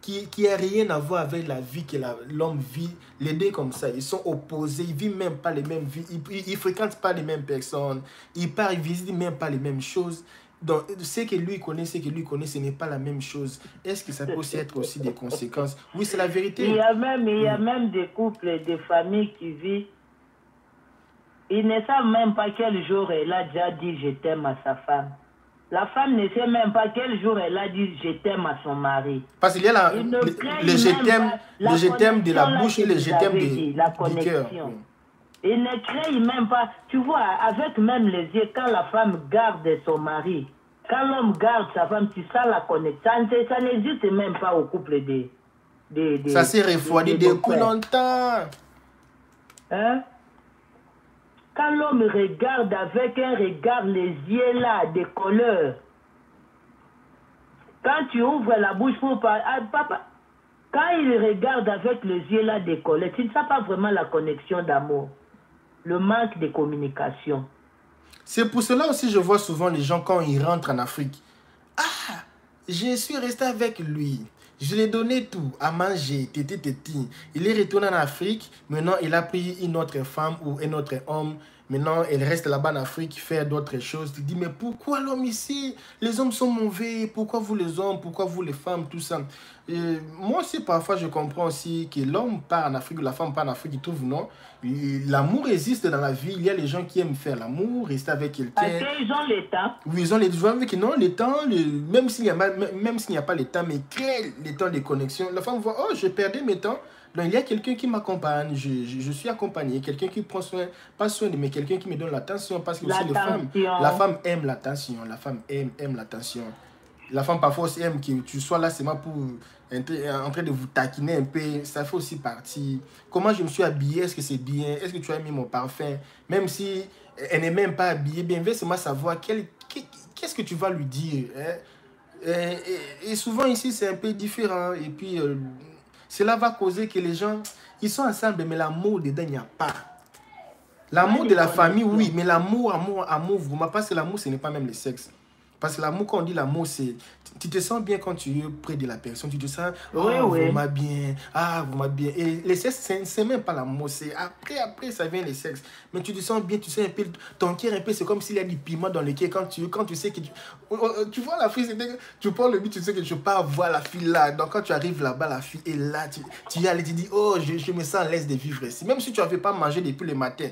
qui n'a rien à voir avec la vie que l'homme vit. Les deux comme ça, ils sont opposés, ils ne vivent même pas les mêmes vies, ils ne fréquentent pas les mêmes personnes, ils ne visitent même pas les mêmes choses. Donc, ce que lui connaît, ce n'est pas la même chose. Est-ce que ça peut aussi être aussi des conséquences? Oui, c'est la vérité. Il y a même des couples, des familles qui vivent. Ils ne savent même pas quel jour elle a déjà dit je t'aime à sa femme. La femme ne sait même pas quel jour elle a dit je t'aime à son mari. Parce qu'il y a le je t'aime de la bouche et le je t'aime du cœur. Ils ne créent même pas. Tu vois, avec même les yeux, quand la femme garde son mari, quand l'homme garde sa femme, tu sens la connexion. Ça n'existe même pas au couple ça s'est refroidi depuis longtemps. Hein? Quand l'homme regarde avec un regard, les yeux là, des couleurs, quand tu ouvres la bouche pour parler, papa, quand il regarde avec les yeux là, des couleurs, tu ne sens pas vraiment la connexion d'amour, le manque de communication. C'est pour cela aussi je vois souvent les gens quand ils rentrent en Afrique. Ah, je suis resté avec lui. Je lui ai donné tout à manger, téti. Il est retourné en Afrique. Maintenant, il a pris une autre femme ou un autre homme. Maintenant, il reste là-bas en Afrique, faire d'autres choses. Tu dis, mais pourquoi l'homme ici? Les hommes sont mauvais. Pourquoi vous les hommes? Pourquoi vous les femmes? Tout ça. Et moi aussi, parfois, je comprends aussi que l'homme part en Afrique, ou la femme part en Afrique, il trouve non. L'amour existe dans la vie. Il y a les gens qui aiment faire l'amour, rester avec quelqu'un. Parce qu'ils ont le temps. Oui, ils ont les gens avec non, le temps, même s'il n'y a pas le temps, mais créer le temps de connexion. La femme voit, oh, je perdais mes temps. Donc, il y a quelqu'un qui m'accompagne, je suis accompagné, quelqu'un qui prend soin, pas soin de mais quelqu'un qui me donne l'attention. Parce que aussi la femme aime l'attention, la femme aime l'attention. La femme parfois aussi aime que tu sois là seulement pour en train de vous taquiner un peu, ça fait aussi partie. Comment je me suis habillé, est-ce que c'est bien, est-ce que tu as mis mon parfum, même si elle n'est même pas habillée bien, veut seulement savoir qu'est-ce que tu vas lui dire. Hein? Et souvent ici c'est un peu différent, et puis cela va causer que les gens, ils sont ensemble, mais l'amour dedans, il n'y a pas. L'amour de la famille, oui, mais l'amour, vraiment, parce que l'amour, ce n'est pas même le sexe. Parce que l'amour, quand on dit l'amour, c'est... Tu te sens bien quand tu es près de la personne. Tu te sens, oh, vous m'avez bien. Ah, vous m'avez bien. Et le sexe, c'est même pas l'amour. C'est après, ça vient le sexe. Mais tu te sens bien, tu sais un peu... Ton cœur, un peu, c'est comme s'il y a du piment dans le cœur. Quand tu sais que... Tu vois la fille, tu prends le but, tu sais que tu pars voir la fille là. Donc, quand tu arrives là-bas, la fille est là. Tu y allais, tu dis, oh, je me sens à l'aise de vivre ici. Même si tu n'avais pas mangé depuis le matin.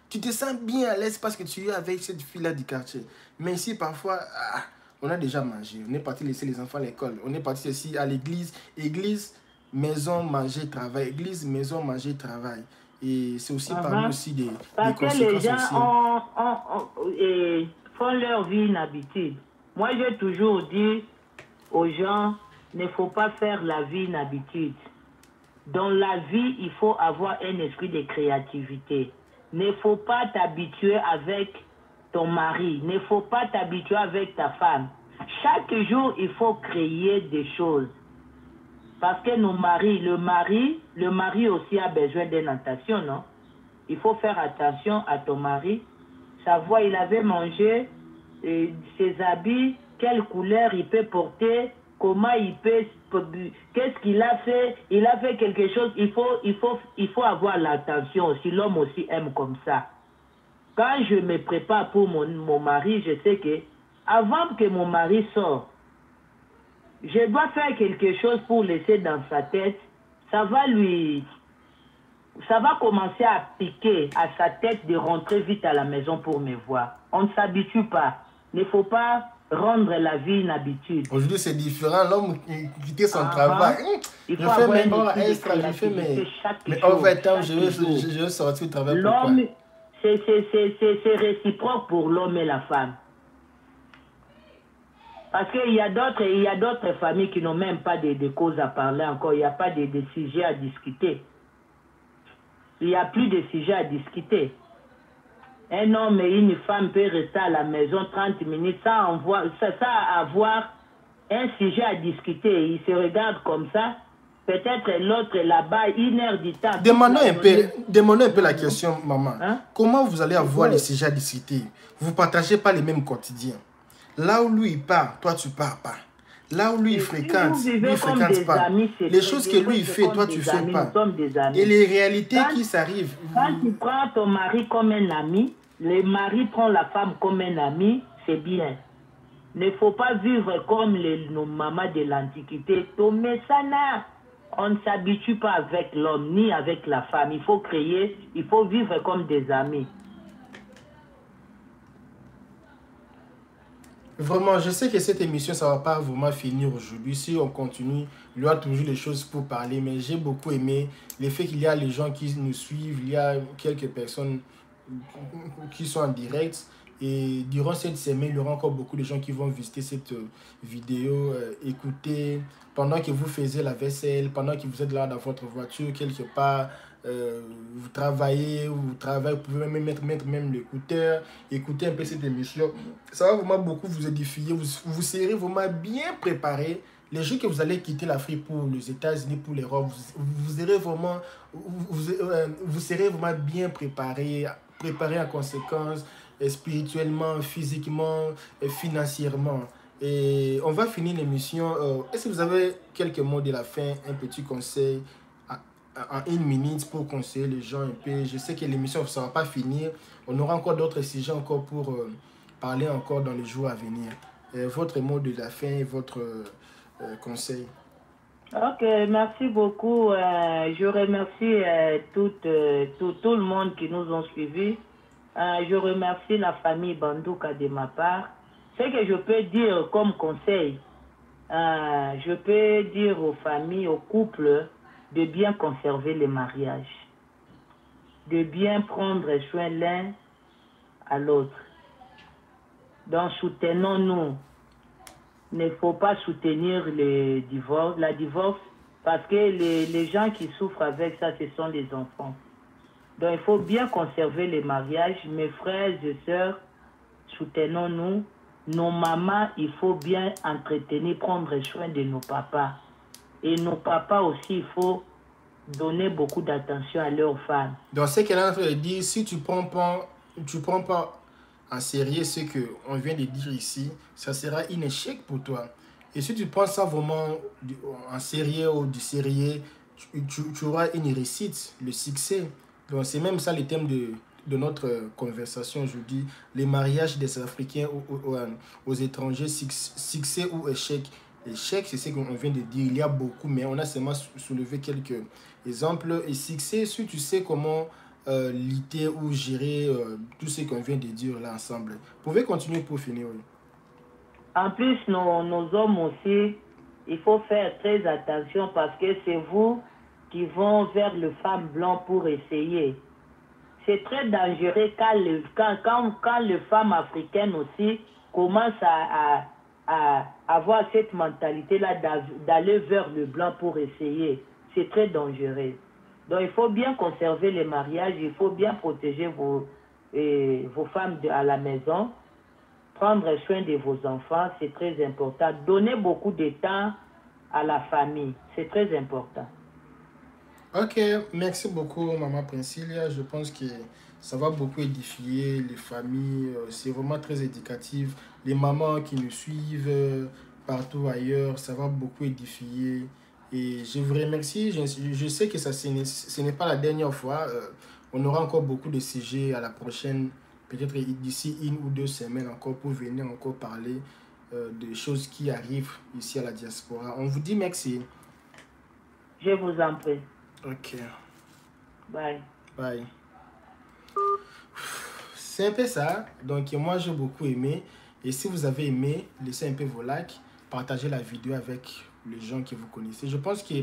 Tu te sens bien à l'aise parce que tu es avec cette fille-là du quartier. Mais ici, parfois, on a déjà mangé. On est parti laisser les enfants à l'école. On est parti ici à l'église. Église, maison, manger, travail. Église, maison, manger, travail. Et c'est aussi parmi aussi des Parce que les gens aussi. Font leur vie une habitude. Moi, j'ai toujours dit aux gens, il ne faut pas faire la vie une habitude. Dans la vie, il faut avoir un esprit de créativité. Il ne faut pas t'habituer avec ton mari. Il ne faut pas t'habituer avec ta femme. Chaque jour, il faut créer des choses. Parce que nos maris, le mari aussi a besoin d'une attention, non? Il faut faire attention à ton mari. Savoir, il avait mangé ses habits, quelle couleur il peut porter, comment il peut, qu'est-ce qu'il a fait. Il a fait quelque chose, il faut avoir l'attention aussi. L'homme aussi aime comme ça. Quand je me prépare pour mon mari, je sais que avant que mon mari sorte, je dois faire quelque chose pour laisser dans sa tête. Ça va commencer à piquer à sa tête de rentrer vite à la maison pour me voir. On ne s'habitue pas. Il ne faut pas rendre la vie une habitude. Aujourd'hui, c'est différent. L'homme quitter son travail. Il faut avoir une extra, mais overtime, je veux sortir du travail. L'homme, c'est réciproque pour l'homme et la femme. Parce qu'il y a d'autres familles qui n'ont même pas de causes à parler encore. Il n'y a pas de sujets à discuter. Il n'y a plus de sujets à discuter. Un homme et une femme peuvent rester à la maison 30 minutes sans avoir un sujet à discuter. Ils se regardent comme ça. Peut-être l'autre est là-bas, 1 heure du temps. Demandez un peu la question, maman. Comment vous allez avoir les sujets à discuter? Vous ne partagez pas les mêmes quotidiens. Là où lui il part, toi tu pars pas. Là où lui il fréquente, lui il fréquente pas. Les choses que lui il fait, toi tu fais pas. Et les réalités qui s'arrivent. Quand tu prends ton mari comme un ami, le mari prend la femme comme un ami, c'est bien. Il ne faut pas vivre comme nos mamans de l'Antiquité. On ne s'habitue pas avec l'homme ni avec la femme. Il faut vivre comme des amis. Vraiment, je sais que cette émission, ça ne va pas vraiment finir aujourd'hui. Si on continue, il y aura toujours des choses pour parler. Mais j'ai beaucoup aimé le fait qu'il y a les gens qui nous suivent. Il y a quelques personnes qui sont en direct. Et durant cette semaine, il y aura encore beaucoup de gens qui vont visiter cette vidéo, écouter pendant que vous faisiez la vaisselle, pendant que vous êtes là dans votre voiture, quelque part. Vous travaillez, vous pouvez même mettre même l'écouteur, écouter un peu cette émission. Ça va vraiment beaucoup vous édifier. Vous serez vraiment bien préparé. Les jours que vous allez quitter l'Afrique pour les États-Unis, pour l'Europe, vous serez vraiment bien préparé en conséquence, spirituellement, physiquement, financièrement. Et on va finir l'émission. Est-ce que vous avez quelques mots de la fin, un petit conseil en 1 minute pour conseiller les gens un peu? Je sais que l'émission ne sera pas finie. On aura encore d'autres sujets encore pour parler encore dans les jours à venir. Votre mot de la fin, votre conseil. Ok, merci beaucoup. Je remercie tout le monde qui nous ont suivis. Je remercie la famille Bandouka de ma part. Ce que je peux dire comme conseil, je peux dire aux familles, aux couples, de bien conserver les mariages, de bien prendre soin l'un à l'autre. Donc, soutenons-nous. Il ne faut pas soutenir la divorce, parce que les gens qui souffrent avec ça, ce sont les enfants. Donc, il faut bien conserver les mariages. Mes frères et sœurs, soutenons-nous. Nos mamans, il faut bien entretenir, prendre soin de nos papas. Et nos papas aussi, il faut donner beaucoup d'attention à leurs femmes. Donc, ce qu'elle est en train de dire, si tu prends pas en sérieux ce qu'on vient de dire ici, ça sera un échec pour toi. Et si tu prends ça vraiment en sérieux ou du sérieux, tu auras une réussite, le succès. Donc, c'est même ça le thème de notre conversation aujourd'hui. Les mariages des Africains aux étrangers, succès ou échec. Échec, c'est ce qu'on vient de dire. Il y a beaucoup, mais on a seulement soulevé quelques exemples. Et succès, si tu sais comment lutter ou gérer tout ce qu'on vient de dire là ensemble. Vous pouvez continuer pour finir. Oui. En plus, nos hommes aussi, il faut faire très attention parce que c'est vous qui vont vers les femmes blanches pour essayer. C'est très dangereux quand les femmes africaines aussi commencent à avoir cette mentalité-là d'aller vers le blanc pour essayer. C'est très dangereux. Donc il faut bien conserver les mariages, il faut bien protéger vos femmes à la maison, prendre soin de vos enfants, c'est très important. Donnez beaucoup de temps à la famille, c'est très important. Ok, merci beaucoup, Maman Princilia. Je pense que ça va beaucoup édifier les familles. C'est vraiment très éducatif. Les mamans qui nous suivent partout ailleurs, ça va beaucoup édifier. Et je vous remercie. Je sais que ça, ce n'est pas la dernière fois. On aura encore beaucoup de sujets à la prochaine, peut-être d'ici 1 ou 2 semaines encore, pour venir encore parler de choses qui arrivent ici à la diaspora. On vous dit merci. Je vous en prie. Ok. Bye. Bye. C'est un peu ça. Donc, moi, j'ai beaucoup aimé. Et si vous avez aimé, laissez un peu vos likes. Partagez la vidéo avec les gens que vous connaissez. Je pense que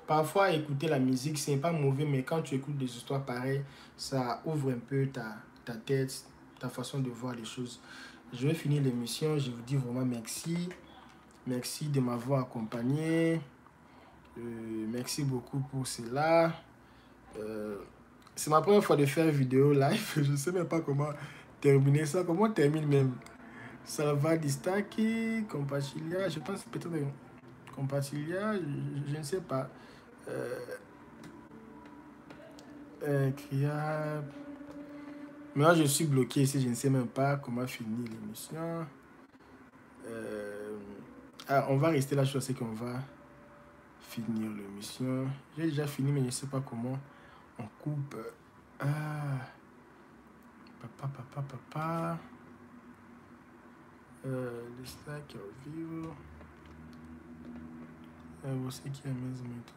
parfois écouter la musique, c'est pas mauvais. Mais quand tu écoutes des histoires pareilles, ça ouvre un peu ta tête, ta façon de voir les choses. Je vais finir l'émission. Je vous dis vraiment merci. Merci de m'avoir accompagné. Merci beaucoup pour cela. C'est ma première fois de faire une vidéo live. Je ne sais même pas comment terminer ça. Comment on termine même? Salva Distaki, Compachilia, je pense peut-être Compachilia, je ne sais pas. Cria. Maintenant, je suis bloqué ici. Je ne sais même pas comment finir l'émission. On va rester là. Je sais qu'on va finir l'émission. J'ai déjà fini, mais je ne sais pas comment on coupe. Papa. L'État qui est au vivo. Você que é mesmo muito